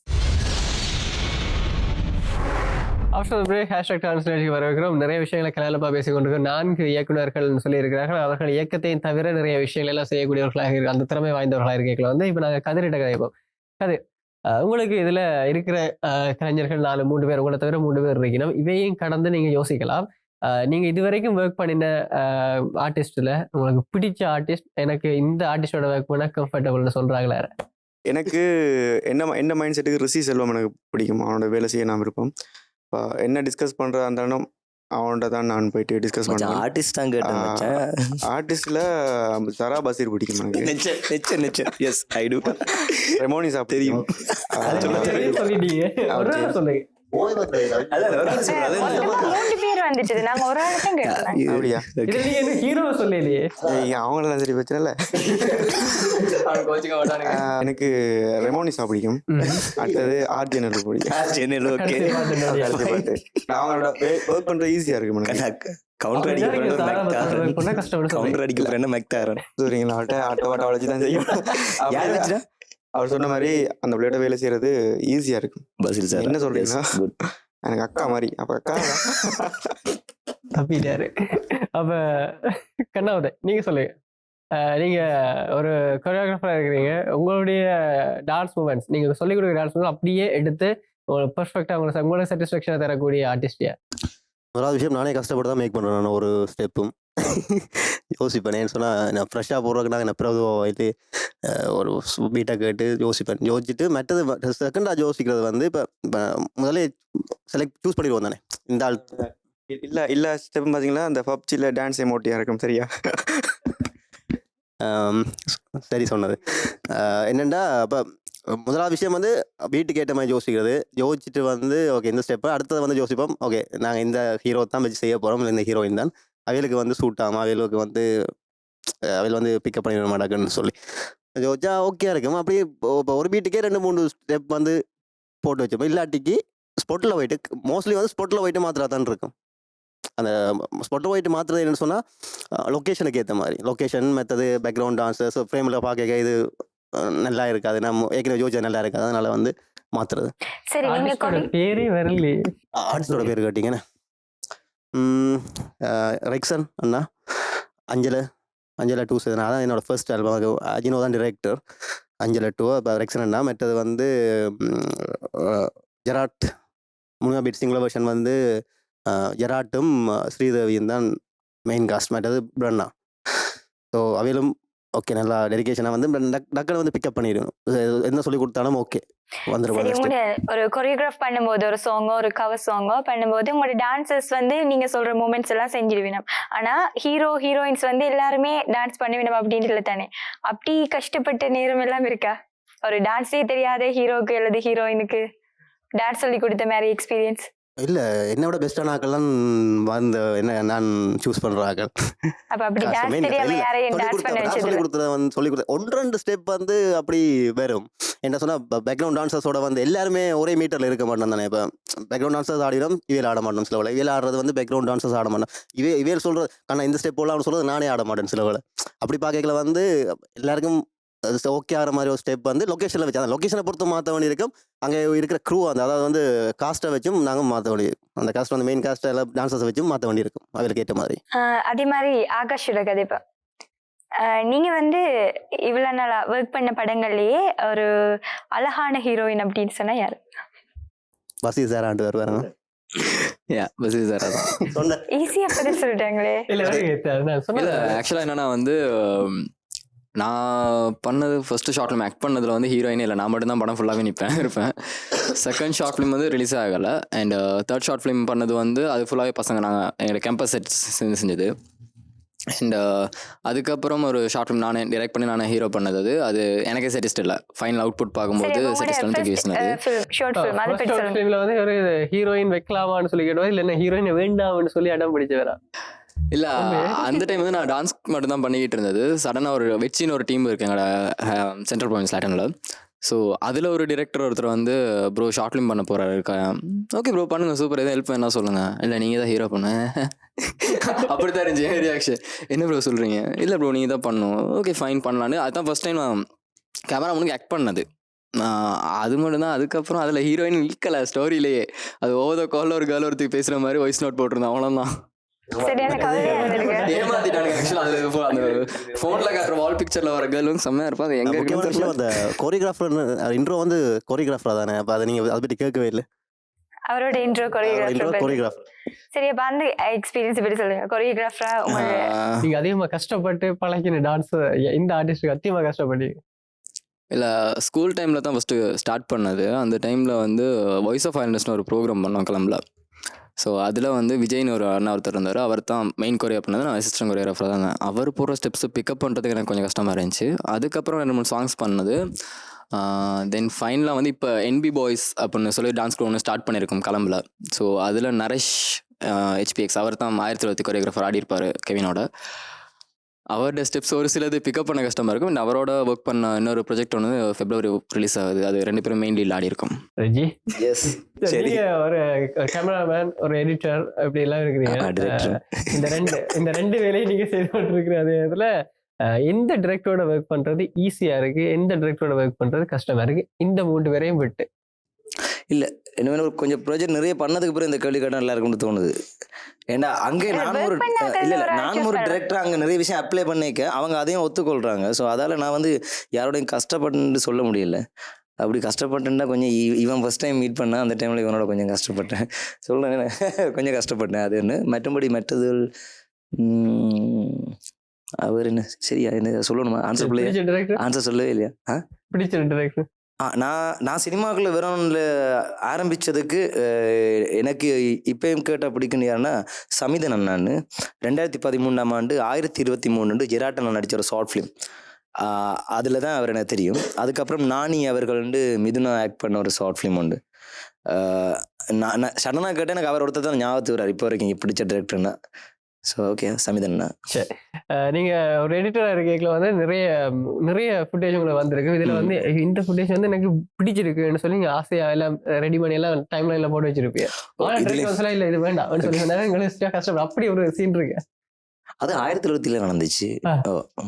ஆஃப்டர் பிரேக் #talents நிகழ்ச்சிக்கு வரவேற்கிறோம். நிறைய விஷயங்களை கலகலப்பா பேசிக் கொண்டிருக்கோம். 4 இயக்குநர்கள் சொல்லி இருக்கிறார்கள். அவர்கள் இயக்கத்தையும் தவிர நிறைய விஷயங்கள் எல்லாம் செய்யக்கூடியவர்களாக இருக்கு, அந்த திறமை வாய்ந்தவர்களாக இருக்கல வந்து இப்ப நாங்க கதிரிட்ட கதைப்போம். கதிர், உங்களுக்கு இதுல இருக்கிற கலைஞர்கள் 3 பேர், உங்களை தவிர 3 பேர் இருக்கணும். இவையும் கடந்து நீங்க யோசிக்கலாம். நீங்க இதுவரைக்கும் ஒர்க் பண்ணின ஆர்டிஸ்ட்ல உங்களுக்கு பிடிச்ச ஆர்டிஸ்ட், எனக்கு இந்த ஆர்டிஸ்டோட ஒர்க் பண்ண கம்ஃபர்டபுள்னு சொல்றாங்களா? எனக்கு என்ன மைண்ட் செட்டுக்கு ரிஷி செல்வம் எனக்கு பிடிக்கும். அவனோட வேலை செய்ய நான் விருப்பம். இப்போ என்ன டிஸ்கஸ் பண்ணுறதா இருந்தாலும் அவன்கிட்ட தான் நான் போயிட்டு டிஸ்கஸ் பண்ணுவேன். ஆர்டிஸ்ட் தான் கேட்டேன். ஆர்டிஸ்டில் சரா பசீர் பிடிக்கும் எனக்கு. S I to. ரெமோனிசா தெரியும். சொல்லிட்டீங்க, சொல்லுங்க. 3 பேர் வந்துட்டு நாங்க ஒரு ஆள் தான் கேட்டோம். அப்படியா? இதுல நீங்க என்ன ஹீரோவை சொல்லலையே? அவங்களெல்லாம் சரி பிரச்சனை இல்லை. எனக்கு ரெமோனிசா பிடிக்கும். அடுத்தது ஆர்ஜினல் பிடிக்கும். அவங்களோட ஒர்க் பண்ற ஈஸியா இருக்கு. கவுண்டர் அடிக்க மெக்டாரன் சரிங்களா? ஆட்டோ வாட்டா வளைச்சுதான் செய்யும். அவர் சொன்ன மாதிரி அந்த பிள்ளையோட வேலை செய்யறது ஈஸியா இருக்கும். பசில் சார் என்ன சொல்றீங்கன்னா எனக்கு அக்கா மாதிரி. அப்ப அக்கா தப்பிட்டாரு. அப்ப கண்ணாவதே, நீங்க சொல்லுங்க. நீங்க ஒரு கொரியோகிராஃபரா இருக்கிறீங்க. உங்களுடைய டான்ஸ் மூமெண்ட்ஸ், நீங்க சொல்லிக் கொடுக்குற டான்ஸ் மூமெண்ட் அப்படியே எடுத்து உங்களுக்கு பெர்ஃபெக்டா உங்களுக்கு சாட்டிஸ்ஃபேக்ஷனை தரக்கூடிய ஆர்டிஸ்டியா? முதலாவது விஷயம், நானே கஷ்டப்பட்டு தான் மேக் பண்ணுறேன். நான் ஒரு ஸ்டெப்பும் யோசிப்பேன். ஏன்னு சொன்னால் நான் ஃப்ரெஷ்ஷாக போடுறதுக்கு நாங்கள் பிரதுவாக ஆகிட்டு ஒரு பீட்டை கேட்டு யோசிச்சுட்டு மற்றது செகண்டாக யோசிக்கிறது வந்து இப்போ முதல்ல சூஸ் பண்ணிடுவோம் தானே இந்த ஆள். இல்லை ஸ்டெப் பார்த்தீங்கன்னா அந்த பப்ஜியில் டான்ஸ் எமோட்டியாக இருக்கும். சரியா? சரி சொன்னது. என்னென்னா இப்போ முதலாவது விஷயம் வந்து வீட்டுக்கு ஏற்ற மாதிரி யோசிச்சுட்டு வந்து ஓகே இந்த ஸ்டெப்பு அடுத்தது வந்து யோசிப்போம். ஓகே நாங்கள் இந்த ஹீரோ தான் வச்சு செய்ய போகிறோம், இல்லை இந்த ஹீரோயின் தான் அவைகளுக்கு வந்து சூட் ஆகும், அவைகளுக்கு வந்து அவையில் வந்து பிக்கப் பண்ணிட மாட்டாங்கன்னு சொல்லி யோசிச்சா ஓகே இருக்கும். அப்படியே இப்போ ஒரு வீட்டுக்கே 2-3 ஸ்டெப் வந்து போட்டு வச்சுப்போம். இல்லாட்டிக்கு ஸ்பாட்டில் போயிட்டு மோஸ்ட்லி வந்து ஸ்பாட்டில் போயிட்டு மாத்திரா தான் இருக்கும். அந்த ஸ்பாட்டில் போயிட்டு மாத்திரது என்னென்னு சொன்னால் லொக்கேஷனுக்கு ஏற்ற மாதிரி லொக்கேஷன் மெத்தது பேக்ரவுண்ட் டான்ஸஸ் ஃப்ரேமில் பார்க்க இது நல்லா இருக்காது, நம்ம ஏற்கனவே யோசிச்சா நல்லா இருக்காது, அதனால வந்து மாத்துறது. சரி, பேரே வரலையே. ஆர்டிஸ்டோட பேர் கேட்டீங்கன்னா ரெக்சன் அண்ணா, அஞ்சலா 2 அதான் என்னோட ஃபர்ஸ்ட் ஆல்பம். அஜினோ தான் டிரெக்டர். அஞ்சலா 2 இப்போ ரெக்சன் அண்ணா. மற்றது வந்து ஜெராட் முன்னாள் சிங்கிள் வெர்ஷன் வந்து ஜெராட்டும் ஸ்ரீதேவியும் தான் மெயின் காஸ்ட். மற்றது பிரண்ணா. ஸோ அவையிலும் ஓகே நல்லா டெடிகேஷனாக வந்து டக்குன்னு வந்து பிக்கப் பண்ணிடணும். என்ன சொல்லி கொடுத்தாலும் ஓகே வந்துருவாங்க. ஒரு கொரியோகிராஃப் பண்ணும்போது ஒரு சாங்கோ ஒரு கவர் சாங்கோ பண்ணும்போது உங்களோட டான்சர்ஸ் வந்து நீங்க சொல்ற மூமெண்ட்ஸ் எல்லாம் செஞ்சிருவினோம். ஆனா ஹீரோயின்ஸ் வந்து எல்லாருமே டான்ஸ் பண்ணுவினோம் அப்படின்னு இல்லை தானே? அப்படி கஷ்டப்பட்ட நேரம் எல்லாம் இருக்கா? ஒரு டான்ஸே தெரியாத ஹீரோக்கு அல்லது ஹீரோயினுக்கு டான்ஸ் சொல்லி கொடுத்த மாதிரி எக்ஸ்பீரியன்ஸ்? இல்லை, என்னோட பெஸ்டான ஆக்கள்லாம் வந்து என்ன நான் சூஸ் பண்ணுற ஆக்கள். சொல்லி கொடுத்தத வந்து சொல்லி கொடுத்த 1-2 ஸ்டெப் வந்து அப்படி வரும். என்ன சொன்னால் பேக்ரவுண்ட் டான்சர்ஸோட வந்து எல்லாருமே ஒரே மீட்டரில் இருக்க மாட்டோம் தானே. இப்போ பேக்ரவுண்ட் டான்சர்ஸ் ஆடிடும், இவையில் ஆட மாட்டோம். சில வேலை இவையில் ஆடுறது வந்து பேக்ரவுண்ட் டான்சர்ஸ் ஆட மாட்டோம். இவையில் சொல்கிறது ஆனால் இந்த ஸ்டெப் போடலாம்னு சொல்கிறது நானே ஆட மாட்டேன் சில வேலை. அப்படி பார்க்கல வந்து எல்லாருக்கும் ஓகே ஆகிற மாதிரி ஒரு ஸ்டெப் வந்து லொக்கேஷனில் வச்சு அந்த லொக்கேஷனை பொறுத்து மாற்ற வேண்டி இருக்கும். அங்கே இருக்கிற க்ரூ அதாவது வந்து காஸ்ட்டை வச்சும் நாங்கள் மாற்ற வேண்டி இருக்கும். அந்த காஸ்ட் வந்து மெயின் காஸ்ட்டை எல்லாம் டான்ஸர்ஸை வச்சும் மாற்ற வேண்டி இருக்கும் அவருக்கு ஏற்ற மாதிரி. அதே மாதிரி ஆகாஷோட கதை இப்போ நீங்க வந்து இவ்வளவு நாளா ஒர்க் பண்ண படங்கள்லயே ஒரு அழகான ஹீரோயின் அப்படின்னு சொன்னா யாரு? பசி சார் ஆண்டு வருவாருங்க. பஸ் சார் அதான். சொன்னேன். ஈஸியா பதில் சொல்லிட்டாங்களே. இல்ல நான் இல்லை சொன்னேன். ஆக்சுவலாக என்னன்னா வந்து நான் பண்ணது ஃபஸ்ட்டு ஷார்ட் ஃபிலிம் ஆக்ட் பண்ணதில் வந்து ஹீரோயின் இல்லை, நான் மட்டும்தான் படம் ஃபுல்லாகவே இருப்பேன். செகண்ட் ஷார்ட் ஃபிலிம் வந்து ரிலீஸ் ஆகலை. அண்ட் தேர்ட் ஷார்ட் ஃபிலிம் பண்ணது வந்து அது ஃபுல்லாகவே பசங்க நாங்கள் எங்களோட கேம்பஸ் செட் செஞ்சது. அண்ட் அதுக்கப்புறம் ஒரு ஷார்ட் ஃபிலிம் நானே டிரெக்ட் பண்ணி நானே ஹீரோ பண்ணது. அது எனக்கே செட்டிஸ்ட் இல்லை. ஃபைனல் அவுட்புட் பார்க்கும்போது செட்டிஸ்ட் வந்து தூக்கி வீசினது. ஷார்ட் ஃபிலிம் அதை பத்தி சொல்லுங்க. ஃபிலிம்ல வந்து ஒரு ஹீரோயின் வைக்கலாமான்னு சொல்லி கேட்டோம், இல்ல என்ன ஹீரோயின் வேண்டாம்னு சொல்லி அடம் பிடிச்சவரா? இல்லை அந்த டைம் வந்து நான் டான்ஸ் மட்டும் தான் பண்ணிக்கிட்டு இருந்தது. சடனாக ஒரு வெச்சின்னு ஒரு டீம் இருக்குது எங்களோட சென்ட்ரல் ப்ரொவின்ஸ் லேட்டனில். ஸோ அதில் ஒரு டிரெக்டர் ஒருத்தர் வந்து ப்ரோ ஷார்ட் ஃபிலிம் பண்ண போகிறாரு, ஓகே ப்ரோ பண்ணுங்கள், சூப்பர், எதுவும் ஹெல்ப் வேணா சொல்லுங்கள். இல்லை நீங்கள் தான் ஹீரோ பண்ண அப்படி தான் இருந்துச்சு என் ரியாக்ஷன். என்ன ப்ரோ சொல்கிறீங்க? இல்லை ப்ரோ நீங்கள் தான் பண்ணணும். ஓகே ஃபைன் பண்ணலான்னு. அதுதான் ஃபஸ்ட் டைம் நான் கேமரா முன்னாடி ஆக்ட் பண்ணது. அது மட்டும் தான். அதுக்கப்புறம் அதில் ஹீரோயின் இழுக்கலை ஸ்டோரியிலேயே. அது ஓத காலில் ஒரு கேர்ள் ஒருத்தர் பேசுகிற மாதிரி வாய்ஸ் நோட் போட்டிருந்தேன், அவ்வளோதான். சரியான கவலையா இருந்திருக்கு. ஏமாத்திட்டானுங்க ஆக்சுவலாக. அது அந்த ஃபோனில் காட்டுற வால் பிக்சரில் வர கேர்ளும் செம்மையாக இருப்பாங்க. எங்கே முக்கியமான விஷயம் அந்த கோரியோகிராஃபர் இன்ட்ரோ வந்து கோரியோகிராஃபர் தானே. அப்போ அதை நீங்கள் அதை பற்றி கேட்கவே இல்லை. அவரோட இன்ட்ரோ கொரியோகிராஃபர். கோரியோகிராஃபர் சரி, அப்ப அந்த எக்ஸ்பீரியன்ஸ் பத்தி சொல்லுங்க. கொரியோகிராஃபரா உங்களுக்கு நீங்க அதிகமா கஷ்டப்பட்டு பழகின டான்ஸ் இந்த ஆர்டிஸ்டுக்கு அதிகமா கஷ்டப்பட்டு? இல்லை ஸ்கூல் டைமில் தான் ஃபஸ்ட்டு ஸ்டார்ட் பண்ணது. அந்த டைமில் வந்து வாய்ஸ் ஆஃப் ஐலண்ட்ஸ்னு ஒரு ப்ரோக்ராம் பண்ணோம் கிளம்புல. ஸோ அதில் வந்து விஜய்னு ஒரு அண்ணா ஒருத்தர் இருந்தார். அவர் தான் மெயின் கொரியா பண்ணது, நான் அசிஸ்டன்ட் கொரியோகிராஃபர் தான். அவர் போகிற ஸ்டெப்ஸை பிக்கப் பண்ணுறதுக்கு எனக்கு கொஞ்சம் கஷ்டமாக இருந்துச்சு. அதுக்கப்புறம் 2-3 சாங்ஸ் பண்ணது. தென் ஃபைனலாக வந்து இப்போ என்பி பாய்ஸ் அப்படின்னு சொல்லி டான்ஸ் க்ரூப் ஒன்று ஸ்டார்ட் பண்ணியிருக்கோம் கிளம்புல. ஸோ அதில் நரேஷ் HPX அவர் தான் 1020 கொரியோகிராஃபர் ஆடிருப்பார் கெவினோட. அவரோட ஸ்டெப்ஸ் ஒரு சிலது பிக்கப் பண்ண கஷ்டமாக இருக்கும். அண்ட் அவரோட ஒர்க் பண்ண இன்னொரு ப்ராஜெக்ட் ஒன்று February ரிலீஸ் ஆகுது. அது 2 பேரும் மெயின் லீட் ஆடி இருக்கோம். ரெஜி, எஸ் சரி. நீங்க ஒரு கேமராமேன், ஒரு எடிட்டர் அப்படி எல்லாம் இருக்கிறீங்க. டிரெக்டர் இந்த ரெண்டு வேலையும் நீங்க செய்து கொண்டு இருக்கிற அதே இதுல எந்த டிரெக்டரோட ஒர்க் பண்றது ஈஸியா இருக்கு, எந்த டிரெக்டரோட ஒர்க் பண்றது கஷ்டமா இருக்கு, இந்த 3 பேரையும் விட்டு? இல்லை இனிமேல் கொஞ்சம் ப்ராஜெக்ட் நிறைய பண்ணதுக்கு அப்புறம் இந்த கேள்வி கேட்டால் நல்லா இருக்கும்னு தோணுது. ஏன்னா அங்கே நானும் ஒரு நானும் ஒரு டிரெக்டர் அங்கே நிறைய விஷயம் அப்ளை பண்ணிக்க அவங்க அதையும் ஒத்துக்கொள்கிறாங்க. ஸோ அதால் நான் வந்து யாரோடையும் கஷ்டப்பட்டு சொல்ல முடியல. அப்படி கஷ்டப்பட்டேன்னா கொஞ்சம் இவன் ஃபஸ்ட் டைம் மீட் பண்ணேன், அந்த டைமில் இவனோட கொஞ்சம் கஷ்டப்பட்டேன். சொல்கிறேன் கொஞ்சம் கஷ்டப்பட்டேன். அது ஒன்று. மற்றபடி மற்றது அவர் என்ன சரியா என்ன சொல்லணுமா? ஆன்சர் சொல்லவே இல்லையா? பிடிச்ச டிரெக்டர் நான் சினிமாக்குள்ள வெறும்ல ஆரம்பித்ததுக்கு எனக்கு இப்பயும் கேட்டால் பிடிக்குன்னு யாருன்னா சமிதன் அண்ணான்னு 2013ஆம் ஆண்டு 1023 ஜெராட்டன் நடித்த ஒரு ஷார்ட் ஃபிலிம். அதில் தான் அவர் எனக்கு தெரியும். அதுக்கப்புறம் நானி அவர்கள் வந்து மிதுனா ஆக்ட் பண்ண ஒரு ஷார்ட் ஃபிலிம் உண்டு. நான் சடனாக கேட்டேன், எனக்கு அவர் ஒருத்தர் தான் ஞாபகத்து வர்றார் இப்போ வரைக்கும் பிடிச்ச டிரெக்டர்னா. So okay சமிதன்னா. சரி, நீங்க ஒரு எடிட்டராக இருக்கல வந்து நிறைய ஃபுட்டேஜ் உங்களுக்கு வந்திருக்கு. இதுல வந்து இந்த ஃபுட்டேஜ் வந்து எனக்கு பிடிச்சிருக்குன்னு சொல்லி நீங்க ஆசையா எல்லாம் ரெடி பண்ணி எல்லாம் டைம் லைன்ல போட்டு வச்சிருப்பீங்க. இல்ல இது வேண்டாம் சொல்லி சொன்னாங்க. எங்களுக்கு கஷ்டப்படும். அப்படி ஒரு சீன் இருக்கு. அது 1020 நடந்துச்சு.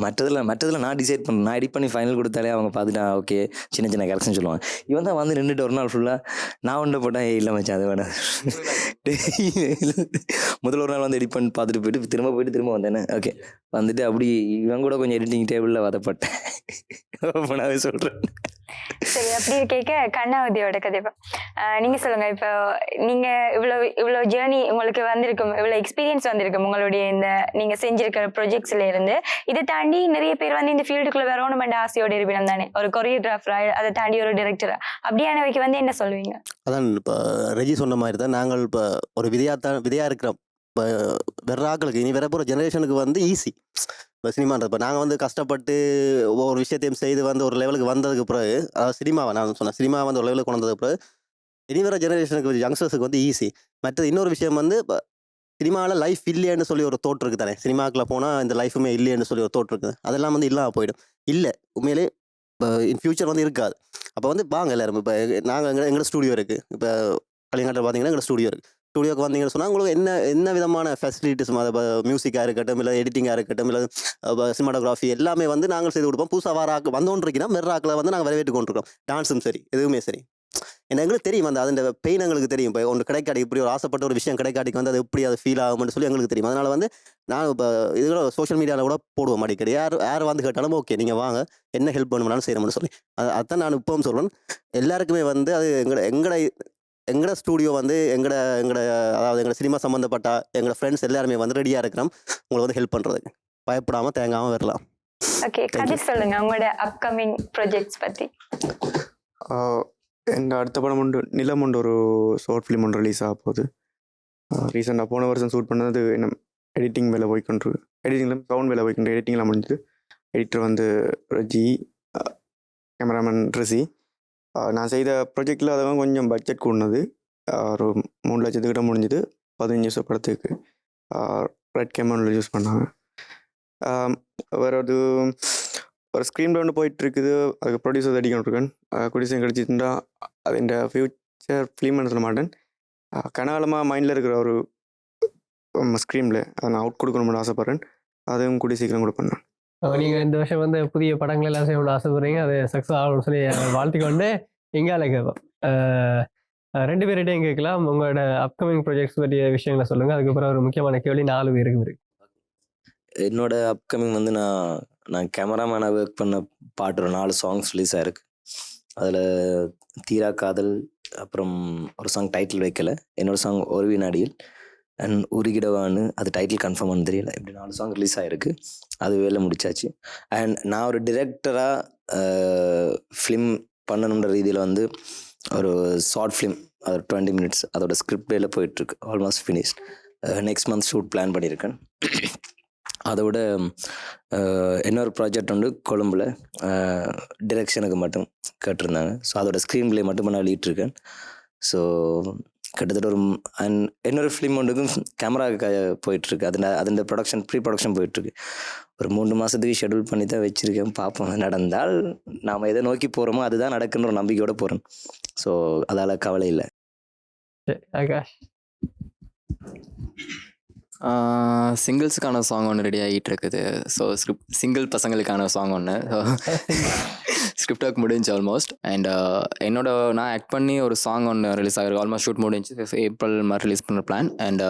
மற்றதுல நான் டிசைட் பண்ணேன். நான் எடிட் பண்ணி ஃபைனல் கொடுத்தாலே அவங்க பார்த்துட்டா ஓகே சின்ன சின்ன கரெக்ஷன் சொல்லுவாங்க. இவன் தான் வந்து நின்றுட்டு ஒரு நாள் ஃபுல்லாக நான் ஒன்று போட்டேன், இல்லை மச்சான் அது வேணாம். முதல் ஒரு நாள் வந்து எடிட் பண்ணி பார்த்துட்டு போயிட்டு திரும்ப வந்தேனே. ஓகே வந்துட்டு அப்படி இவன் கூட கொஞ்சம் எடிட்டிங் டேபிளில் வதப்பட்டேன். நாவே சொல்கிறேன். சரி, அப்படி கேட்க கண்ணாவதியோட கதை நீங்க சொல்லுங்க. இப்போ நீங்க இவ்வளவு ஜேர்னி உங்களுக்கு வந்திருக்கும், இவ்வளவு எக்ஸ்பீரியன்ஸ் வந்திருக்கும் உங்களுடைய இந்த நீங்க செஞ்சிருக்கிற ப்ரொஜெக்ட்ஸ்ல இருந்து. இதை தாண்டி நிறைய பேர் வந்து இந்த ஃபீல்டுக்குள்ள வரணுமென்ற ஆசையோட இருப்பினம் தானே, ஒரு கொரியோகிராஃபரா, அதை தாண்டி ஒரு டைரக்டரா. அப்படியானவைக்கு வந்து என்ன சொல்லுவீங்க? அதான் இப்போ ரெஜி சொன்ன மாதிரி தான் நாங்கள் இப்போ ஒரு விதையா இருக்கிறோம். இப்போ வேற ஆக்களுக்கு இனி வேற போகிற ஜெனரேஷனுக்கு வந்து ஈஸி இப்போ சினிமான்றது. இப்போ நாங்கள் வந்து கஷ்டப்பட்டு ஒவ்வொரு விஷயத்தையும் செய்து வந்து ஒரு லெவலுக்கு வந்ததுக்கு பிறகு, அதாவது சினிமாவை நான் சொன்னேன், சினிமா வந்து ஒரு லெவலுக்கு கொண்டு வந்ததுக்கு பிறகு இனி வர ஜெனரேஷனுக்கு யங்ஸ்டர்ஸுக்கு வந்து ஈஸி. மற்றது இன்னொரு விஷயம் வந்து இப்போ சினிமாவில் லைஃப் இல்லைன்னு சொல்லி ஒரு தோற்று இருக்குது தானே. சினிமாக்குள்ள போனால் இந்த லைஃபுமே இல்லைன்னு சொல்லி ஒரு தோற்று இருக்குது. அதெல்லாம் வந்து இல்லாமல் போயிடும். இல்லை உண்மையிலே இப்போ இன் ஃபியூச்சர் வந்து இருக்காது. அப்போ வந்து வாங்க எல்லாரும் இப்போ நாங்கள் எங்களோட ஸ்டூடியோ இருக்குது. இப்போ கலியங்காட்டில் பார்த்தீங்கன்னா எங்களோட ஸ்டூடியோ இருக்குது. ஸ்டுடியோக்கு வந்தீங்கன்னு சொன்னால் உங்களுக்கு என்ன விதமான ஃபெசிலிட்டிஸ் மியூசிக்காக இருக்கட்டும், இல்லை எடிட்டிங்காக இருக்கட்டும், இல்லை சினிமாட்டோகிராஃபி எல்லாமே வந்து நாங்கள் செய்து கொடுப்போம். புதுசாக வந்தோன்னு இருக்கீங்கன்னா மெர்ராக்கில் வந்து நாங்கள் வரவேற்று கொண்டிருக்கோம். டான்ஸும் சரி, எதுவுமே சரி. ஏன்னா எங்களுக்கு தெரியும் அந்த அதோட பெயின் எங்களுக்கு தெரியும். இப்போ ஒன்று கிடைக்காடி இப்படி ஒரு ஆசைப்பட்ட ஒரு விஷயம் கிடைக்காட்டிக்கு வந்து அது எப்படி அது ஃபீல் ஆகும்னு சொல்லி எங்களுக்கு தெரியும். அதனால் வந்து நான் இப்போ இதுல சோஷியல் மீடியாவில் கூட போடுவோம் அடிக்கடி. யார் வந்து கேட்டாலும் ஓகே நீங்கள் வாங்க, என்ன ஹெல்ப் பண்ணணும்னாலும் செய்யணும்னு சொல்லி. அதான் நான் இப்பவும் சொல்கிறேன், எல்லாருக்குமே வந்து அது எங்களோட ஸ்டூடியோ வந்து அதாவது எங்களோட சினிமா சம்மந்தப்பட்ட எங்களோட ஃப்ரெண்ட்ஸ் எல்லாருமே வந்து ரெடியாக இருக்கிறோம் உங்களை வந்து ஹெல்ப் பண்ணுறதுக்கு. பயப்படாமல் தேங்காமல் வரலாம். ஓகே, கதிர் சொல்லுங்க உங்களோட அப்கமிங் ப்ராஜெக்ட்ஸ் பற்றி. எங்கள் அடுத்த படம் உண்டு, நிலம் உண்டு, ஒரு ஷார்ட் ஃபிலிம் ஒன்று ரிலீஸ் ஆக போகுது. ரீசெண்டாக போன வருஷம் ஷூட் பண்ணது என்ன எடிட்டிங் வேலை போய்க்கொண்டிருக்கு. எடிட்டிங்கில் சவுண்ட் வேலை போய்க்கொண்டு எடிட்டிங்லாம் முடிஞ்சது. எடிட்டர் வந்து ரஜி, கேமராமேன் ரிசி. நான் செய்த ப்ராஜெக்டில் அதெல்லாம் கொஞ்சம் பட்ஜெட் கூடினது. ஒரு 3 லட்சத்துக்கிட்ட முடிஞ்சுது. 15 நிமிஷம் படத்துக்கு ரெட் கேமரா யூஸ் பண்ணாங்க. வேறு ஒரு ஸ்க்ரீன் ஒன்று போயிட்டுருக்குது, அதுக்கு ப்ரொடியூசர்ஸ் அடிக்கணுருக்கேன். ப்ரொடியூசர் கிடச்சிட்டுண்டா அது இந்த ஃப்யூச்சர் ஃபிலிம்னு சொல்ல மாட்டேன், கனாலமாக மைண்டில் இருக்கிற ஒரு ஸ்க்ரீனில் அதை நான் அவுட் கொடுக்கணும்னு ஆசைப்பட்றேன். அதுவும் கூடிய சீக்கிரம் கூட பண்ணேன். நீங்கள் இந்த வருஷம் வந்து புதிய படங்கள் எல்லாம் செய்யணும்னு ஆசைப்படுறீங்க, அது சக்ஸஸ் ஆகணும்னு சொல்லி வாழ்த்துக்கொண்டு இங்கால கேட்போம். 2 பேர்கிட்டையும் கேட்கலாம். உங்களோட அப்கமிங் ப்ராஜெக்ட்ஸ் பற்றிய விஷயங்களை சொல்லுங்கள். அதுக்கப்புறம் ஒரு முக்கியமான கேள்வி 4 பேருக்கு இருக்கு. என்னோட அப்கமிங் வந்து நான் கேமராமேனாக ஒர்க் பண்ண பாட்டு ஒரு 4 சாங்ஸ் ரிலீஸ் ஆயிருக்கு. அதில் தீரா காதல், அப்புறம் ஒரு சாங் டைட்டில் வைக்கல, என்னோட சாங் ஒரு வினாடியில், அண்ட் உருகிடவான்னு அது டைட்டில் கன்ஃபார்ம் பண்ண தெரியல. இப்படி 4 சாங் ரிலீஸ் ஆகிருக்கு. அது வேலை முடிச்சாச்சு. அண்ட் நான் ஒரு டிரெக்டராக ஃபிலிம் பண்ணணுன்ற ரீதியில் வந்து ஒரு ஷார்ட் ஃபிலிம், அது 20 மினிட்ஸ், அதோட ஸ்கிரிப்ட் வேலை போயிட்டுருக்கு. Almost finished. Next month shoot plan பண்ணியிருக்கேன். அதோட இன்னொரு ப்ராஜெக்ட் வந்து கொழும்புல டிரெக்ஷனுக்கு மட்டும் கேட்டிருந்தாங்க. ஸோ அதோட ஸ்க்ரீன் பிளே மட்டும் நான் வெளியிட்டிருக்கேன். ஸோ கிட்டத்தட்ட அண்ட் இன்னொரு ஃபிலிம் ஒன்றுக்கும் கேமரா போயிட்டுருக்கு. அதோட ப்ரீ ப்ரொடக்ஷன் போயிட்டுருக்கு. ஒரு 3 மாதத்துக்கு ஷெடியூல் பண்ணி தான் வச்சுருக்கேன். பார்ப்போம், நடந்தால் நாம் எதை நோக்கி போகிறோமோ அதுதான் நடக்குன்ற ஒரு நம்பிக்கையோடு போகிறேன். ஸோ அதால் கவலை இல்லை. ஆகாஷ், சிங்கிள்ஸுக்கான சாங் ஒன்று ரெடி ஆகிட்டு இருக்குது. ஸோ சிங்கிள் பசங்களுக்கான சாங் ஒன்று ஸ்கிரிப்ட் ஒர்க் முடிஞ்சு ஆல்மோஸ்ட். அண்ட் நான் ஆக்ட் பண்ணி ஒரு சாங் ஒன்று ரிலீஸ் ஆகிருக்கு. ஆல்மோஸ்ட் ஷூட் முடிஞ்சு ஏப்ரல் மாதிரி ரிலீஸ் பண்ணுற பிளான். அண்ட்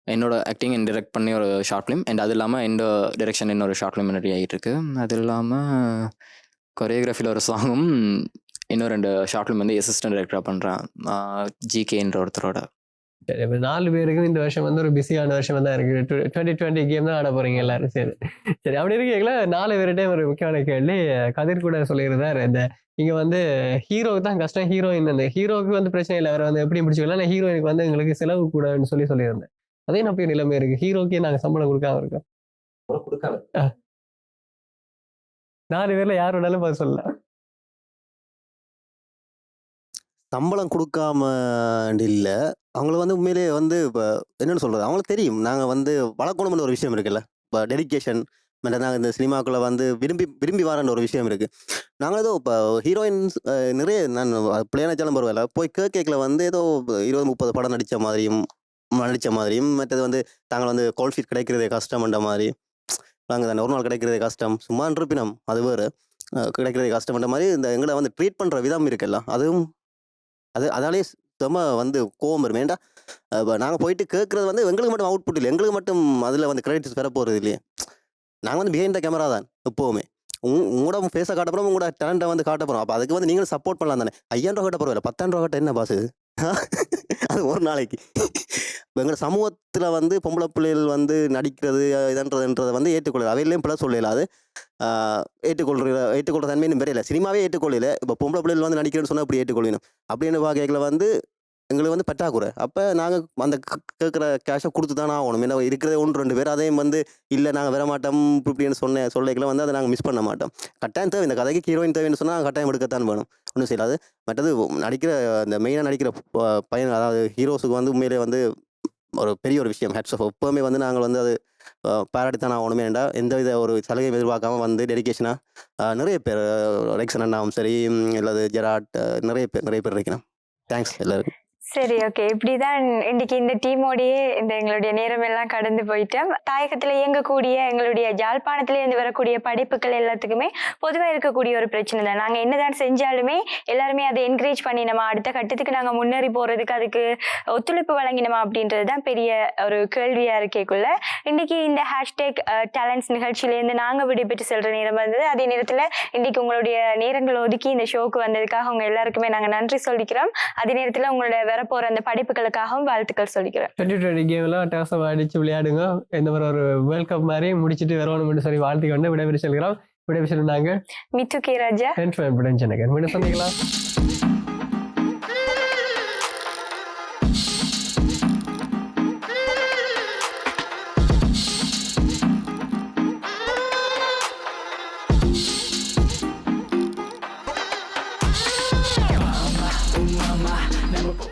என்னோட ஆக்டிங் டிரெக்ட் பண்ணி ஒரு ஷார்ட் ஃபிலிம். அண்ட் அது இல்லாமல் டிரெக்ஷன் இன்னொரு ஷார்ட் ஃபிலிம் ரெடி ஆகிட்டு இருக்கு. அது இல்லாமல் கொரியோகிராஃபியில் ஒரு சாங்கும் இன்னும் 2 ஷார்ட் ஃபிலிம் வந்து அசிஸ்டன்ட் டைரக்டராக பண்ணுறேன், ஜிகேன்ற ஒருத்தரோட. சரி, இப்போ 4 பேருக்கும் இந்த வருஷம் வந்து ஒரு பிஸியான வருஷம் தான் இருக்குது. 2020 கேம் தான் ஆட போகிறீங்க எல்லாரும் சரி. சரி, அப்படி இருக்கீங்களா? 4 பேர்கிட்டையும் ஒரு முக்கியமான கேள்வி. கதிர் கூட சொல்லியிருந்தார், இந்த இங்கே வந்து ஹீரோவுக்கு தான் கஷ்டம், ஹீரோயின் அந்த ஹீரோவுக்கு வந்து பிரச்சனை இல்லை, அவர் வந்து எப்படி பிடிச்சிக்கலாம், ஆனால் ஹீரோயினுக்கு வந்து எங்களுக்கு செலவு கூடன்னு சொல்லியிருந்தேன். அதே நம்ம நிலைமை இருக்குது. ஹீரோக்கே நாங்கள் சம்பளம் கொடுக்காம இருக்கோம். 4 பேரில் யார் வேணாலும் பதில் சொல்லலாம். சம்பளம் கொடுக்காம இல்லை, அவங்கள வந்து உண்மையிலேயே வந்து இப்போ என்னென்னு சொல்கிறது, அவங்களுக்கு தெரியும் நாங்கள் வந்து வளர்க்கணும்னு ஒரு விஷயம் இருக்குல்ல. இப்போ டெடிக்கேஷன் நாங்கள் இந்த சினிமாக்குள்ளே வந்து விரும்பி வரன்ற ஒரு விஷயம் இருக்குது. நாங்கள் ஏதோ இப்போ ஹீரோயின்ஸ் நிறைய நான் பிள்ளையானாச்சாலும் பரவாயில்ல, போய் கேட்கல வந்து ஏதோ 20-30 படம் நடித்த மாதிரியும் மற்றது வந்து தாங்கள் வந்து கால் ஷீட் கிடைக்கிறதே கஷ்டம்ன்ற மாதிரி, நாங்கள் தானே ஒரு நாள் கிடைக்கிறதே கஷ்டம், சும்மா இருப்பினம் அது வேறு, கிடைக்கிறதே கஷ்டம்ன்ற மாதிரி இந்த எங்களை வந்து ட்ரீட் பண்ணுற விதம் இருக்குல்ல, அதாலே செம்ம வந்து கோவம் வரும். ஏன்டா இப்போ நாங்கள் போயிட்டு கேட்குறது வந்து எங்களுக்கு மட்டும் அவுட்புட் இல்லை, எங்களுக்கு மட்டும் அதில் வந்து கிரெடிட்ஸ் பெற போகிறது இல்லையே. நாங்கள் வந்து பிஹைண்ட் த கேமரா தான் எப்போவுமே. உங்களோட ஃபேஸை காட்ட போகிறோம், உங்களோட டேலண்ட்டை வந்து காட்ட போகிறோம். அப்போ அதுக்கு வந்து நீங்களும் சப்போர்ட் பண்ணலாம் தானே. 5000 ரூபா கட்ட பரவாயில்ல, 10,000 ரூபா கட்ட என்ன பாசு அது ஒரு நாளைக்கு. எங்கள் சமூகத்தில் வந்து பொம்பளை பிள்ளைகள் வந்து நடிக்கிறது இதன்றதை வந்து ஏற்றுக்கொள்ள அவையிலையும் பிள்ளை சொல்லல. அது ஏற்றுக்கொள்கிற தன்மை இன்னும் பெரியல. சினிமாவே ஏற்றுக்கொள்ளல. இப்போ பொம்பளை பிள்ளைகள் வந்து நடிக்கிறேன்னு சொன்னால் அப்படி ஏற்றுக்கொள்ளணும் அப்படின்னு பார்க்கல வந்து எங்களுக்கு வந்து பற்றாக்குறை. அப்போ நாங்கள் அந்த கேட்குற கேஷை கொடுத்து தானே ஆகணும். ஏன்னா இருக்கிறதே 1-2 பேர், அதையும் வந்து இல்லை நாங்கள் வர மாட்டோம் இப்படின்னு சொல்லிக்கல வந்து அதை நாங்கள் மிஸ் பண்ண மாட்டோம். கட்டாயம் தேவை, இந்த கதைக்கு ஹீரோயின் தேவைன்னு சொன்னால் கட்டாயம் எடுக்கத்தான் வேணும், ஒன்றும் செய்யலாது. மற்றது நடிக்கிற இந்த மெயினாக நடிக்கிற பையன், அதாவது ஹீரோஸுக்கு வந்து உண்மையிலே வந்து ஒரு பெரிய ஒரு விஷயம். Hats off. எப்போவுமே வந்து நாங்கள் வந்து அது பாராட்டித்தானே ஆகணுமே. ஏன்டா எந்தவித ஒரு சலுகையும் எதிர்பார்க்காம வந்து டெடிக்கேஷனாக நிறைய பேர், ரெக்ஸன் அண்ணாவும் சரி, இல்லாது ஜெராட், நிறைய பேர் இருக்கணும். தேங்க்ஸ் எல்லாருக்கும். சரி, ஓகே. இப்படிதான் இன்னைக்கு இந்த டீமோடயே இந்த எங்களுடைய நேரம் எல்லாம் கடந்து போயிட்டோம். தாயகத்துல இயங்கக்கூடிய எங்களுடைய ஜாழ்ப்பாணத்துல இருந்து வரக்கூடிய படிப்புகள் எல்லாத்துக்குமே பொதுவா இருக்கக்கூடிய ஒரு பிரச்சனை தான். நாங்க என்னதான் செஞ்சாலுமே எல்லாருமே அதை என்கரேஜ் பண்ணினோமா, அடுத்த கட்டத்துக்கு நாங்க முன்னேறி போறதுக்கு அதுக்கு ஒத்துழைப்பு வழங்கினோமா அப்படின்றது தான் பெரிய ஒரு கேள்வியா இருக்கேக்குள்ள இன்னைக்கு இந்த ஹேஷ்டேக் டேலண்ட்ஸ் நிகழ்ச்சியில இருந்து நாங்க விடைபெற்று செல்ற நேரம் வந்தது. அதே நேரத்துல இன்னைக்கு உங்களுடைய நேரங்கள் ஒதுக்கி இந்த ஷோக்கு வந்ததுக்காக உங்க எல்லாருக்குமே நாங்க நன்றி சொல்லிக்கிறோம். அதே நேரத்துல உங்களோட வரப்போற அந்த படிப்புகளுக்காகவும் வாழ்த்துக்கள் சொல்லிக்கிறேன். 2020 கேம்லாம் டேசம் அடிச்சு விளையாடுங்க. இந்த மாதிரி ஒரு வேர்ல்ட் கப் மாதிரி முடிச்சுட்டு வரணும்னு சொல்லி வாழ்த்தி கொண்டு விடைபெற்று செல்கிறோம். விடைபெற்று நாங்கள் மித்து கே ராஜா மீண்டும் சந்திக்கலாம்.